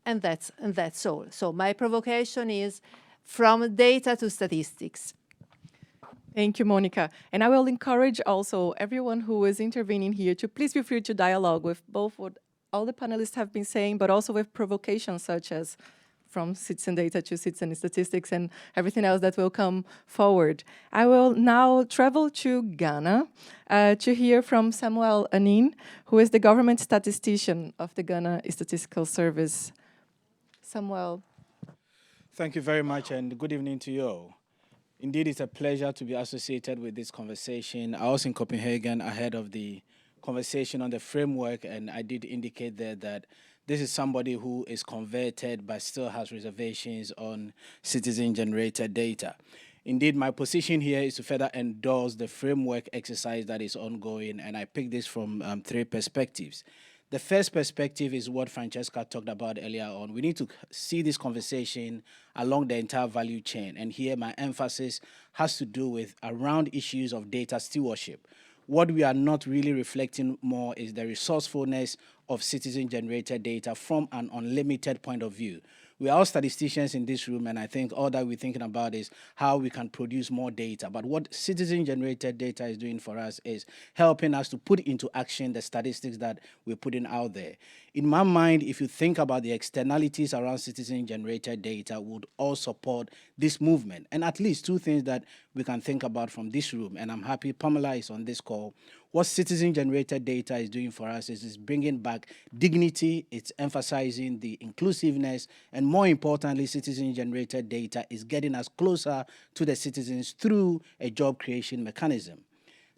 Speaker 9: And that's all. So my provocation is from data to statistics.
Speaker 3: Thank you, Monica. And I will encourage also everyone who is intervening here to please feel free to dialogue with both what all the panelists have been saying, but also with provocations such as from citizen data to citizen statistics and everything else that will come forward. I will now travel to Ghana to hear from Samuel Anin, who is the government statistician of the Ghana Statistical Service. Samuel.
Speaker 10: Thank you very much, and good evening to you all. Indeed, it's a pleasure to be associated with this conversation. I was in Copenhagen ahead of the conversation on the framework, and I did indicate there that this is somebody who is converted but still has reservations on citizen-generated data. Indeed, my position here is to further endorse the framework exercise that is ongoing, and I pick this from 3 perspectives. The first perspective is what Francesca talked about earlier on. We need to see this conversation along the entire value chain. And here my emphasis has to do with around issues of data stewardship. What we are not really reflecting more is the resourcefulness of citizen-generated data from an unlimited point of view. We are all statisticians in this room, and I think all that we're thinking about is how we can produce more data. But what citizen-generated data is doing for us is helping us to put into action the statistics that we're putting out there. In my mind, if you think about the externalities around citizen-generated data, would all support this movement. And at least 2 things that we can think about from this room, and I'm happy Pamela is on this call. What citizen-generated data is doing for us is bringing back dignity, it's emphasizing the inclusiveness, and more importantly, citizen-generated data is getting us closer to the citizens through a job creation mechanism.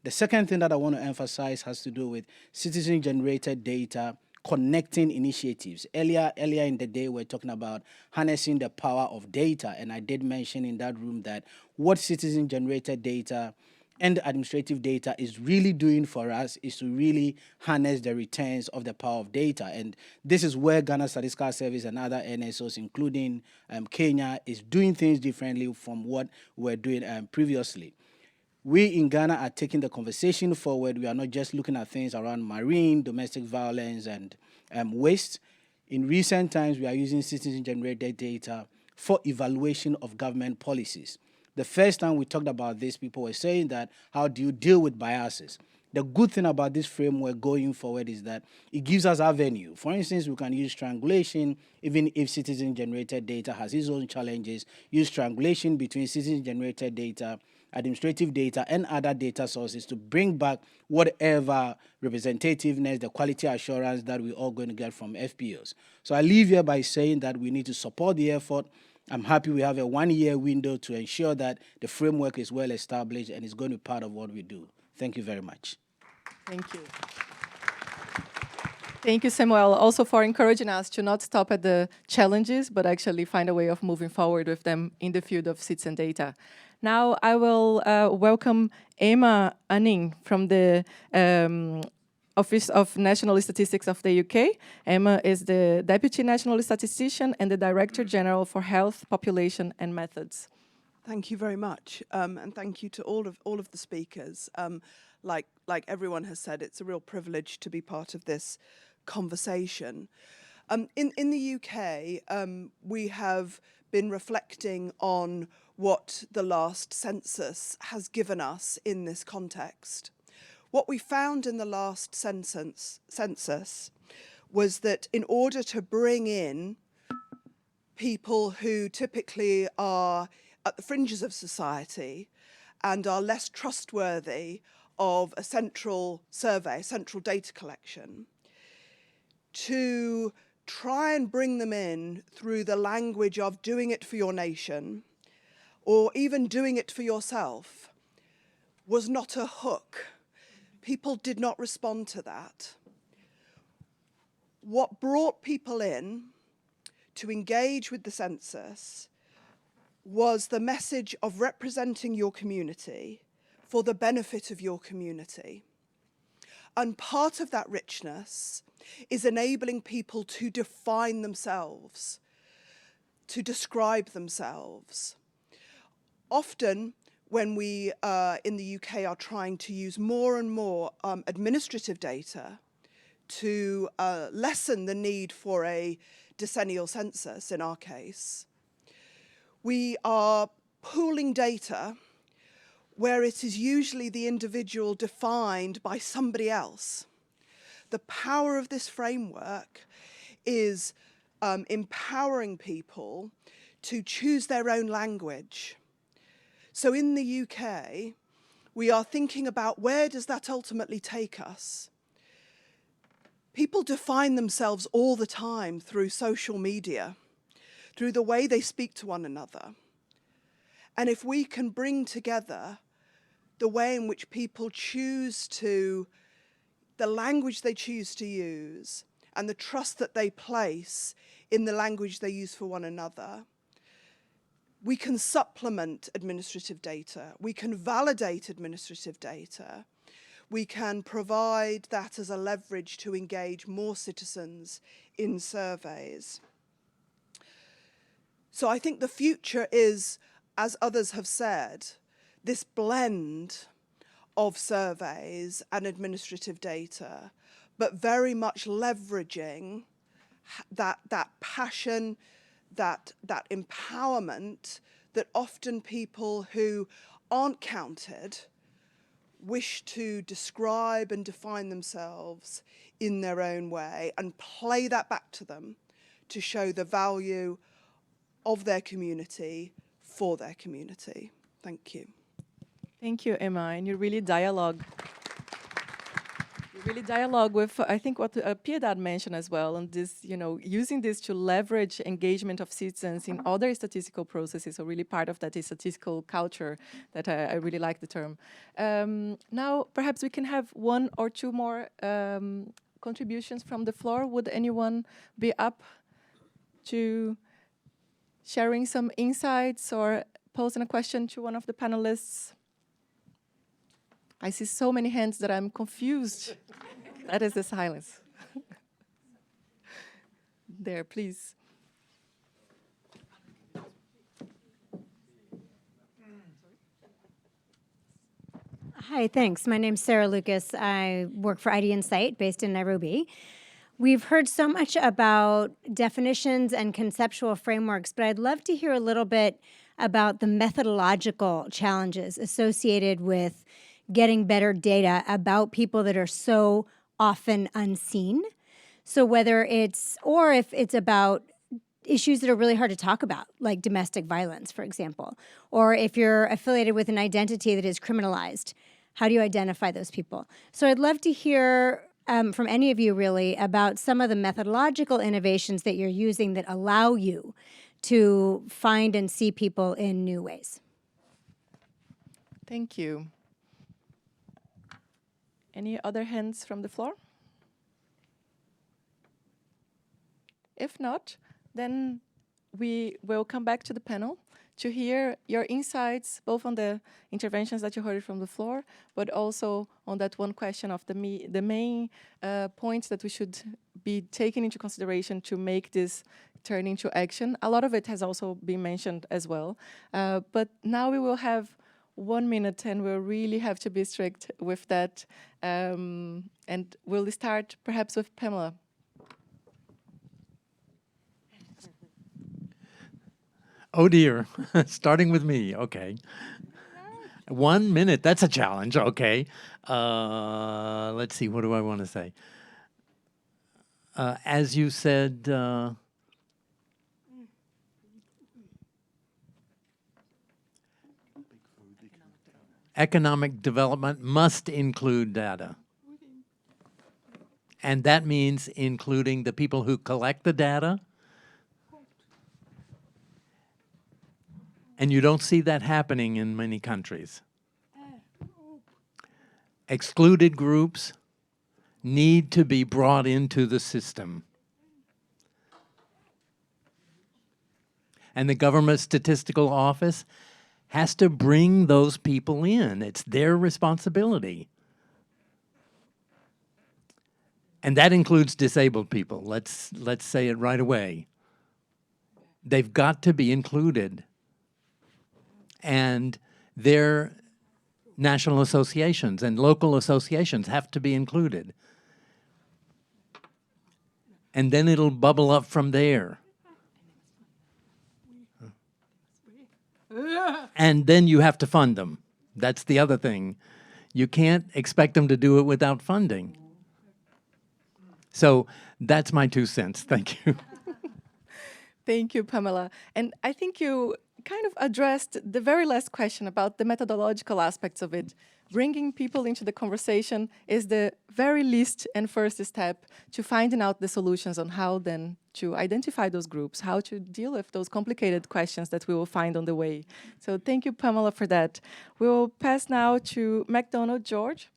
Speaker 10: The second thing that I want to emphasize has to do with citizen-generated data connecting initiatives. Earlier in the day, we're talking about harnessing the power of data, and I did mention in that room that what citizen-generated data and the administrative data is really doing for us is to really harness the returns of the power of data. And this is where Ghana Statistical Service and other NSOs, including Kenya, is doing things differently from what we're doing previously. We in Ghana are taking the conversation forward. We are not just looking at things around marine, domestic violence, and waste. In recent times, we are using citizen-generated data for evaluation of government policies. The first time we talked about this, people were saying that, how do you deal with biases? The good thing about this framework going forward is that it gives us avenue. For instance, we can use triangulation, even if citizen-generated data has its own challenges, use triangulation between citizen-generated data, administrative data, and other data sources to bring back whatever representativeness, the quality assurance that we're all going to get from FPOs. So I leave here by saying that we need to support the effort. I'm happy we have a 1-year window to ensure that the framework is well established and is going to be part of what we do. Thank you very much.
Speaker 3: Thank you. Thank you, Samuel, also for encouraging us to not stop at the challenges, but actually find a way of moving forward with them in the field of citizen data. Now I will welcome Emma Anning from the Office of National Statistics of the UK. Emma is the Deputy National Statistician and the Director General for Health, Population and Methods.
Speaker 11: Thank you very much, and thank you to all of the speakers. Like everyone has said, it's a real privilege to be part of this conversation. In the UK, we have been reflecting on what the last census has given us in this context. What we found in the last census was that in order to bring in people who typically are at the fringes of society and are less trustworthy of a central survey, central data collection, to try and bring them in through the language of doing it for your nation or even doing it for yourself was not a hook. People did not respond to that. What brought people in to engage with the census was the message of representing your community for the benefit of your community. And part of that richness is enabling people to define themselves, to describe themselves. Often, when we in the UK are trying to use more and more administrative data to lessen the need for a decennial census, in our case, we are pooling data where it is usually the individual defined by somebody else. The power of this framework is empowering people to choose their own language. So in the UK, we are thinking about where does that ultimately take us? People define themselves all the time through social media, through the way they speak to one another. And if we can bring together the way in which people choose to, the language they choose to use, and the trust that they place in the language they use for one another, we can supplement administrative data, we can validate administrative data, we can provide that as a leverage to engage more citizens in surveys. So I think the future is, as others have said, this blend of surveys and administrative data, but very much leveraging that passion, that empowerment that often people who aren't counted wish to describe and define themselves in their own way and play that back to them to show the value of their community for their community. Thank you.
Speaker 3: Thank you, Emma, and you really dialogue with, I think, what Piedad mentioned as well, and this, using this to leverage engagement of citizens in other statistical processes, so really part of that is statistical culture, that I really like the term. Now, perhaps we can have one or two more contributions from the floor. Would anyone be up to sharing some insights or posing a question to one of the panelists? I see so many hands that I'm confused. That is the silence. There, please.
Speaker 12: Hi, thanks. My name's Sarah Lucas. I work for ID Insight based in Nairobi. We've heard so much about definitions and conceptual frameworks, but I'd love to hear a little bit about the methodological challenges associated with getting better data about people that are so often unseen. So whether it's, or if it's about issues that are really hard to talk about, like domestic violence, for example, or if you're affiliated with an identity that is criminalized, how do you identify those people? So I'd love to hear from any of you really about some of the methodological innovations that you're using that allow you to find and see people in new ways.
Speaker 3: Thank you. Any other hands from the floor? If not, then we will come back to the panel to hear your insights, both on the interventions that you heard from the floor, but also on that one question of the main points that we should be taking into consideration to make this turn into action. A lot of it has also been mentioned as well. But now we will have 1 minute and we'll really have to be strict with that. And we'll start perhaps with Pamela.
Speaker 5: Oh dear, starting with me, okay. 1 minute, that's a challenge, okay. Let's see, what do I want to say? As you said, economic development must include data. And that means including the people who collect the data. And you don't see that happening in many countries. Excluded groups need to be brought into the system. And the government statistical office has to bring those people in. It's their responsibility. And that includes disabled people. Let's say it right away. They've got to be included. And their national associations and local associations have to be included. And then it'll bubble up from there. And then you have to fund them. That's the other thing. You can't expect them to do it without funding. So that's my 2 cents. Thank you.
Speaker 3: Thank you, Pamela. And I think you kind of addressed the very last question about the methodological aspects of it. Bringing people into the conversation is the very least and first step to finding out the solutions on how then to identify those groups, how to deal with those complicated questions that we will find on the way. So thank you, Pamela, for that. We will pass now to McDonald George.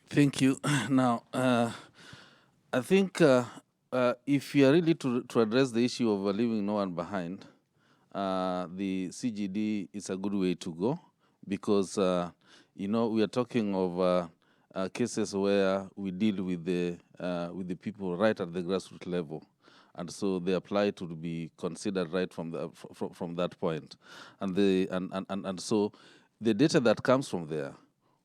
Speaker 6: Thank you. Now, I think if you are really to address the issue of leaving no one behind, the CGD is a good way to go because, you know, we are talking of cases where we deal with the people right at the grassroots level. And so they apply to be considered right from that point. And so the data that comes from there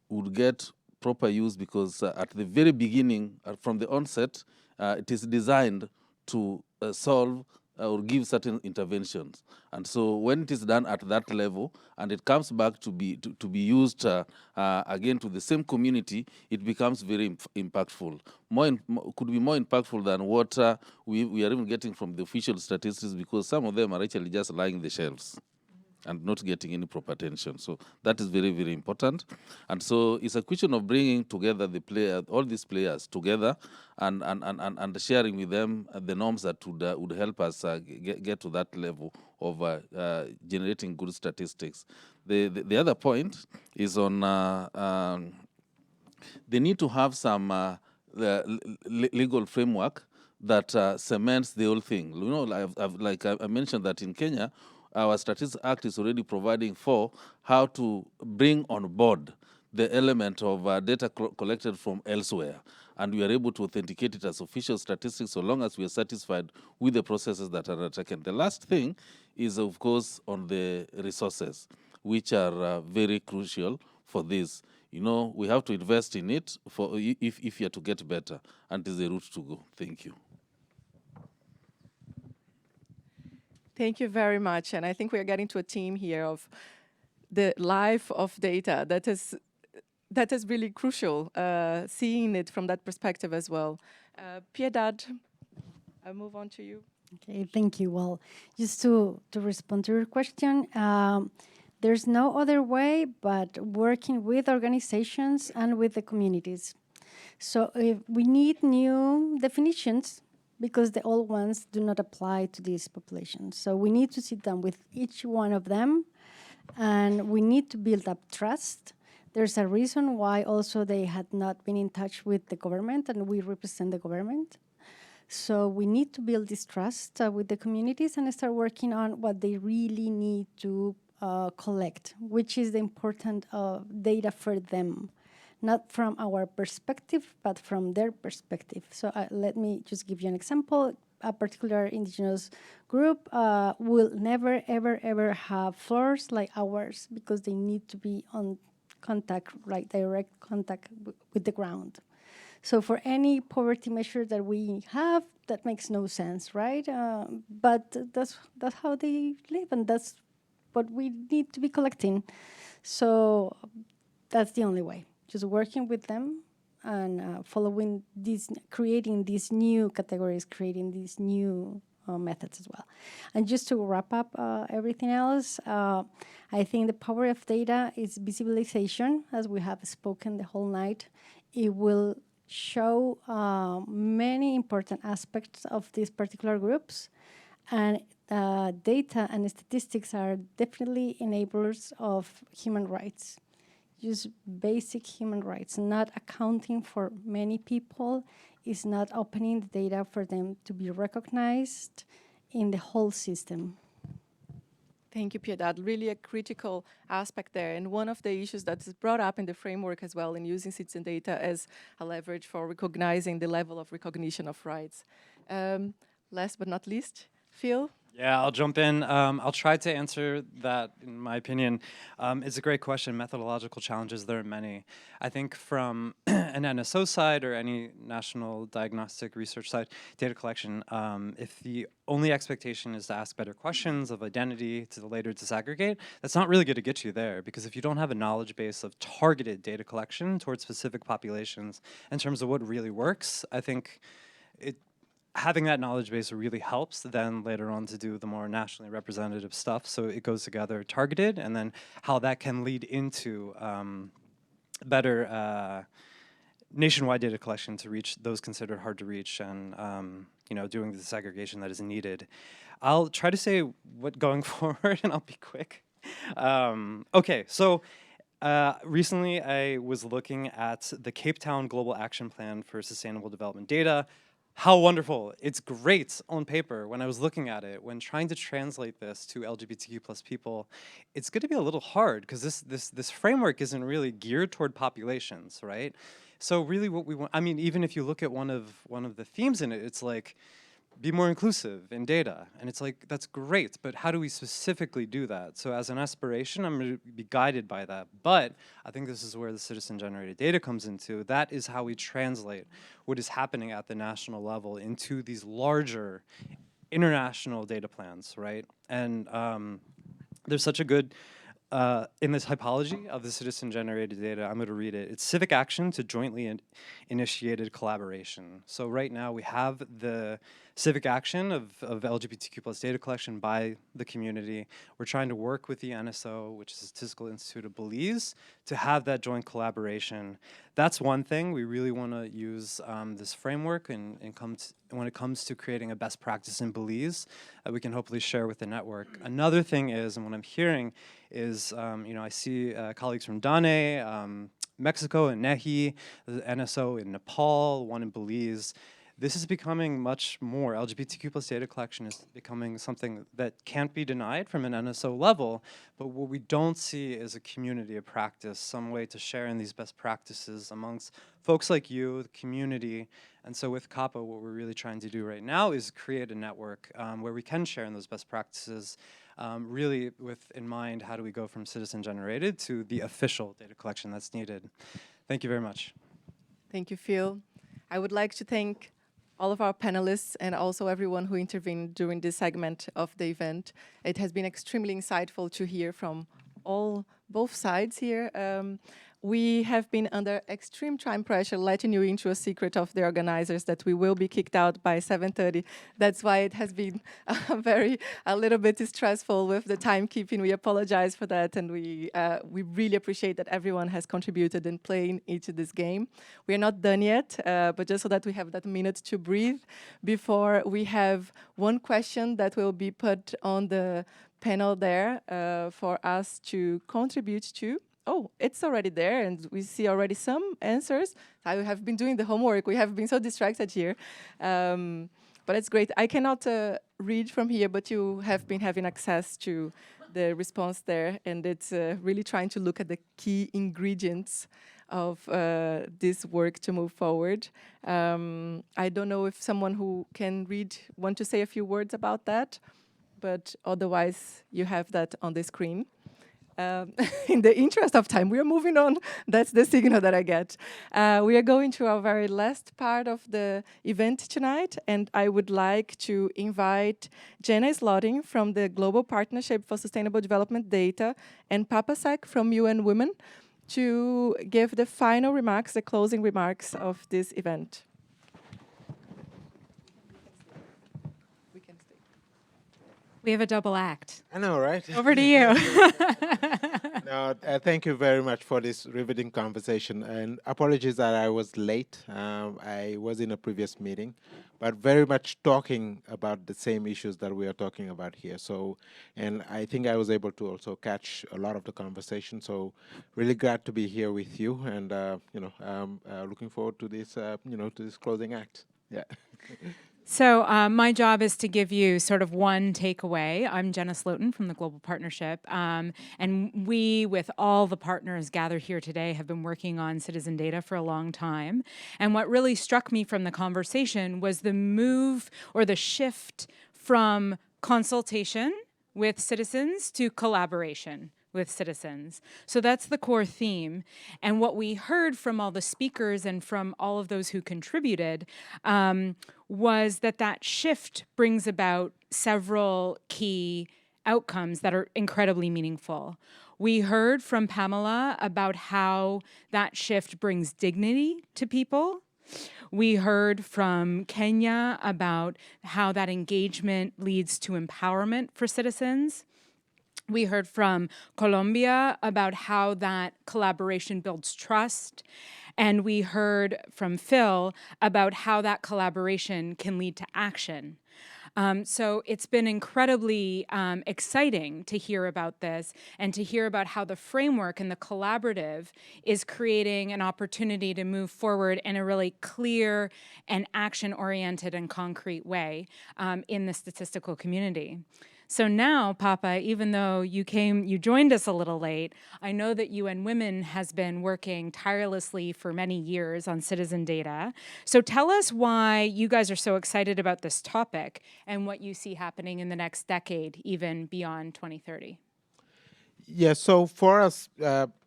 Speaker 6: would get proper use because at the very beginning, from the onset, it is designed to solve or give certain interventions. And so when it is done at that level and it comes back to be used again to the same community, it becomes very impactful. Could be more impactful than what we are even getting from the official statistics because some of them are actually just lying on the shelves and not getting any proper attention. So that is very, very important. And so it's a question of bringing together all these players together and sharing with them the norms that would help us get to that level of generating good statistics. The other point is on they need to have some legal framework that cements the whole thing. You know, like I mentioned that in Kenya, our Statistics Act is already providing for how to bring on board the element of data collected from elsewhere. And we are able to authenticate it as official statistics so long as we are satisfied with the processes that are undertaken. The last thing is, of course, on the resources, which are very crucial for this. You know, we have to invest in it for if you're to get better, and it is the route to go. Thank you.
Speaker 3: Thank you very much. And I think we are getting to a theme here of the life of data that is really crucial, seeing it from that perspective as well. Piedad, I'll move on to you.
Speaker 7: Okay, thank you. Well, just to respond to your question, there's no other way but working with organizations and with the communities. So if we need new definitions because the old ones do not apply to these populations. So we need to sit down with each one of them, and we need to build up trust. There's a reason why also they had not been in touch with the government, and we represent the government. So we need to build this trust with the communities and start working on what they really need to collect, which is the important data for them, not from our perspective, but from their perspective. So let me just give you an example. A particular indigenous group will never, ever, ever have floors like ours because they need to be on contact, like direct contact with the ground. So for any poverty measure that we have, that makes no sense, right? But that's how they live, and that's what we need to be collecting. So that's the only way, just working with them and following these, creating these new categories, creating these new methods as well. And just to wrap up everything else, I think the power of data is visibilization, as we have spoken the whole night. It will show many important aspects of these particular groups, and data and statistics are definitely enablers of human rights, just basic human rights. Not accounting for many people is not opening the data for them to be recognized in the whole system.
Speaker 3: Thank you, Piedad. Really a critical aspect there. And one of the issues that is brought up in the framework as well in using citizen data as a leverage for recognizing the level of recognition of rights. Last but not least, Phil?
Speaker 8: Yeah, I'll jump in. I'll try to answer that, in my opinion. It's a great question. Methodological challenges, there are many. I think from an NSO side or any national diagnostic research side, data collection, if the only expectation is to ask better questions of identity to later disaggregate, that's not really going to get you there, because if you don't have a knowledge base of targeted data collection towards specific populations in terms of what really works, I think having that knowledge base really helps then later on to do the more nationally representative stuff. So it goes together targeted, and then how that can lead into better nationwide data collection to reach those considered hard to reach, and doing the disaggregation that is needed. I'll try to say what going forward, and I'll be quick. Okay, so recently I was looking at the Cape Town Global Action Plan for Sustainable Development Data. How wonderful. It's great on paper. When I was looking at it, when trying to translate this to LGBTQ plus people, it's going to be a little hard because this framework isn't really geared toward populations, right? So really what we want, I mean, even if you look at one of the themes in it, it's like, be more inclusive in data. And it's like, that's great, but how do we specifically do that? So as an aspiration, I'm going to be guided by that. But I think this is where the citizen-generated data comes into. That is how we translate what is happening at the national level into these larger international data plans, right? And there's such a good, in this typology of the citizen-generated data, I'm going to read it. It's civic action to jointly initiated collaboration. So right now we have the civic action of LGBTQ plus data collection by the community. We're trying to work with the NSO, which is the Statistical Institute of Belize, to have that joint collaboration. That's one thing. We really want to use this framework and when it comes to creating a best practice in Belize that we can hopefully share with the network. Another thing is, and what I'm hearing is, I see colleagues from Dane, Mexico and Nehi, the NSO in Nepal, one in Belize. this is becoming much more. LGBTQ plus data collection is becoming something that can't be denied from an NSO level, but what we don't see is a community of practice, some way to share in these best practices amongst folks like you, the community. And so with CAPA, what we're really trying to do right now is create a network where we can share in those best practices, really with in mind, how do we go from citizen-generated to the official data collection that's needed. Thank you very much.
Speaker 3: Thank you, Phil. I would like to thank all of our panelists and also everyone who intervened during this segment of the event. It has been extremely insightful to hear from both sides here. We have been under extreme time pressure, letting you into a secret of the organizers that we will be kicked out by 7:30. That's why it has been a little bit stressful with the timekeeping. We apologize for that, and we really appreciate that everyone has contributed in playing into this game. We are not done yet, but just so that we have that minute to breathe before we have one question that will be put on the panel there for us to contribute to. Oh, it's already there, and we see already some answers. I have been doing the homework. We have been so distracted here. But it's great. I cannot read from here, but you have been having access to the response there, and it's really trying to look at the key ingredients of this work to move forward. I don't know if someone who can read want to say a few words about that, but otherwise you have that on the screen. In the interest of time, we are moving on. That's the signal that I get. We are going to our very last part of the event tonight, and I would like to invite Jenna Slotting from the Global Partnership for Sustainable Development Data and Papasek from UN Women to give the final remarks, the closing remarks of this event.
Speaker 13: We have a double act.
Speaker 14: I know, right?
Speaker 13: Over to you.
Speaker 14: No, thank you very much for this riveting conversation. And apologies that I was late. I was in a previous meeting, but very much talking about the same issues that we are talking about here. So, and I think I was able to also catch a lot of the conversation. So, really glad to be here with you, and looking forward to this, to this closing act. Yeah.
Speaker 13: So my job is to give you sort of one takeaway. I'm Jenna Slotin from the Global Partnership, and we, with all the partners gathered here today, have been working on citizen data for a long time. And what really struck me from the conversation was the move or the shift from consultation with citizens to collaboration with citizens. So that's the core theme. And what we heard from all the speakers and from all of those who contributed was that shift brings about several key outcomes that are incredibly meaningful. We heard from Pamela about how that shift brings dignity to people. We heard from Kenya about how that engagement leads to empowerment for citizens. We heard from Colombia about how that collaboration builds trust. And we heard from Phil about how that collaboration can lead to action. So it's been incredibly exciting to hear about this and to hear about how the framework and the collaborative is creating an opportunity to move forward in a really clear and action-oriented and concrete way in the statistical community. So now, Papa, even though you joined us a little late, I know that UN Women has been working tirelessly for many years on citizen data. So tell us why you guys are so excited about this topic and what you see happening in the next decade, even beyond 2030.
Speaker 14: Yeah, so for us,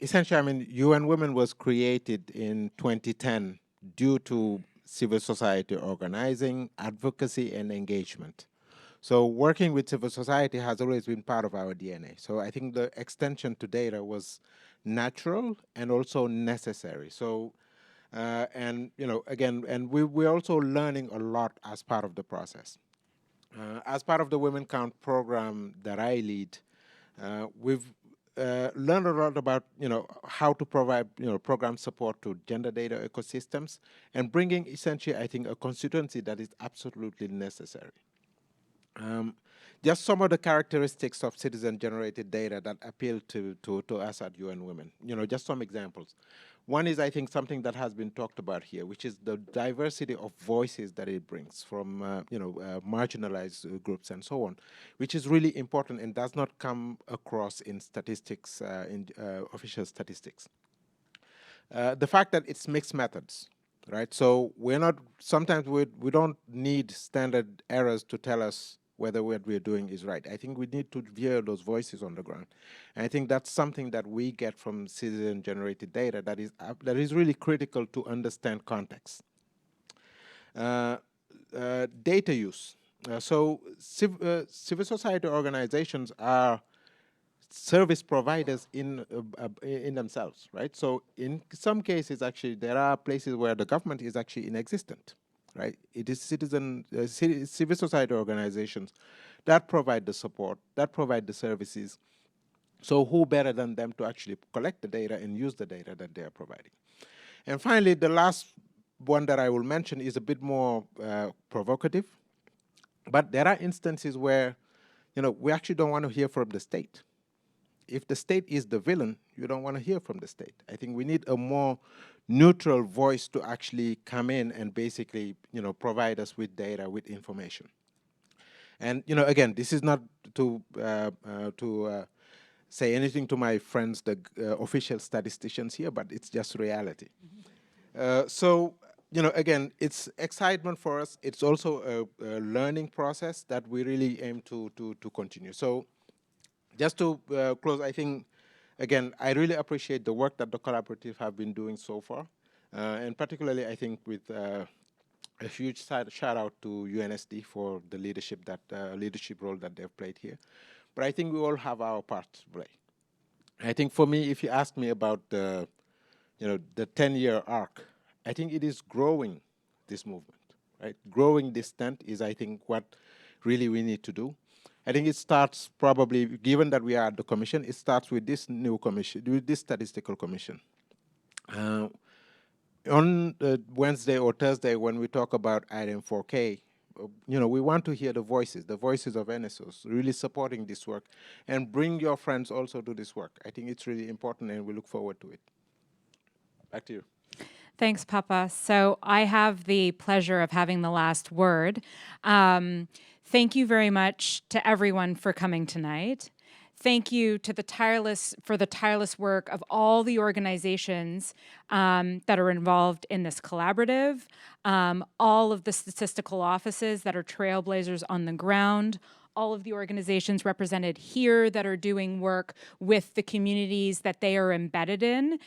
Speaker 14: essentially, UN Women was created in 2010 due to civil society organizing, advocacy, and engagement. So working with civil society has always been part of our DNA. So I think the extension to data was natural and also necessary. So, we're also learning a lot as part of the process. As part of the Women Count program that I lead, we've learned a lot about, how to provide, program support to gender data ecosystems and bringing essentially, I think, a constituency that is absolutely necessary. just some of the characteristics of citizen-generated data that appeal to us at UN Women. Just some examples. One is, I think, something that has been talked about here, which is the diversity of voices that it brings from, marginalized groups and so on, which is really important and does not come across in statistics, in official statistics. The fact that it's mixed methods, right? So sometimes we don't need standard errors to tell us whether what we're doing is right. I think we need to hear those voices on the ground. And I think that's something that we get from citizen-generated data that is really critical to understand context. Data use. Civil society organizations are service providers in themselves, right? So in some cases, actually, there are places where the government is actually inexistent, right? It is civil society organizations that provide the support, that provide the services. So who better than them to actually collect the data and use the data that they are providing? And finally, the last one that I will mention is a bit more provocative, but there are instances where, we actually don't want to hear from the state. If the state is the villain, you don't want to hear from the state. I think we need a more neutral voice to actually come in and basically, provide us with data, with information. And, again, this is not to say anything to my friends, the official statisticians here, but it's just reality. So, again, it's excitement for us. It's also a learning process that we really aim to continue. So, just to close, I think, again, I really appreciate the work that the collaborative have been doing so far. And particularly, I think, with a huge shout out to UNSD for the leadership role that they've played here. But I think we all have our part to play. I think for me, if you ask me about the 10-year arc, I think it is growing this movement, right? Growing this tent is, I think, what really we need to do. I think it starts probably, given that we are at the commission, it starts with this new commission, with this statistical commission. On Wednesday or Thursday, when we talk about item 4K, we want to hear the voices of NSOs, really supporting this work, and bring your friends also to this work. I think it's really important, and we look forward to it. Back to you.
Speaker 13: Thanks, Papa. So I have the pleasure of having the last word. Thank you very much to everyone for coming tonight. Thank you to the tireless work of all the organizations that are involved in this collaborative, all of the statistical offices that are trailblazers on the ground, all of the organizations represented here that are doing work with the communities that they are embedded in,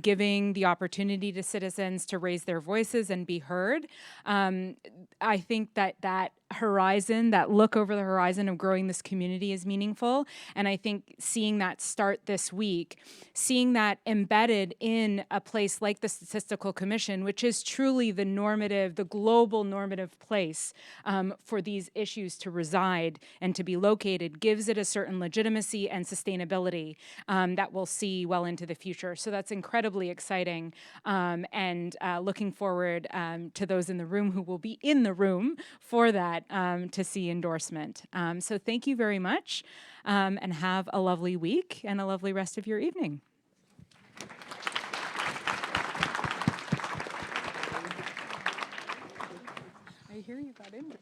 Speaker 13: giving the opportunity to citizens to raise their voices and be heard. I think that horizon, that look over the horizon of growing this community is meaningful. And I think seeing that start this week, seeing that embedded in a place like the Statistical Commission, which is truly the global normative place for these issues to reside and to be located, gives it a certain legitimacy and sustainability that we'll see well into the future. So that's incredibly exciting, and looking forward to those in the room who will be in the room for that to see endorsement. So thank you very much, and have a lovely week and a lovely rest of your evening. I hear you got in.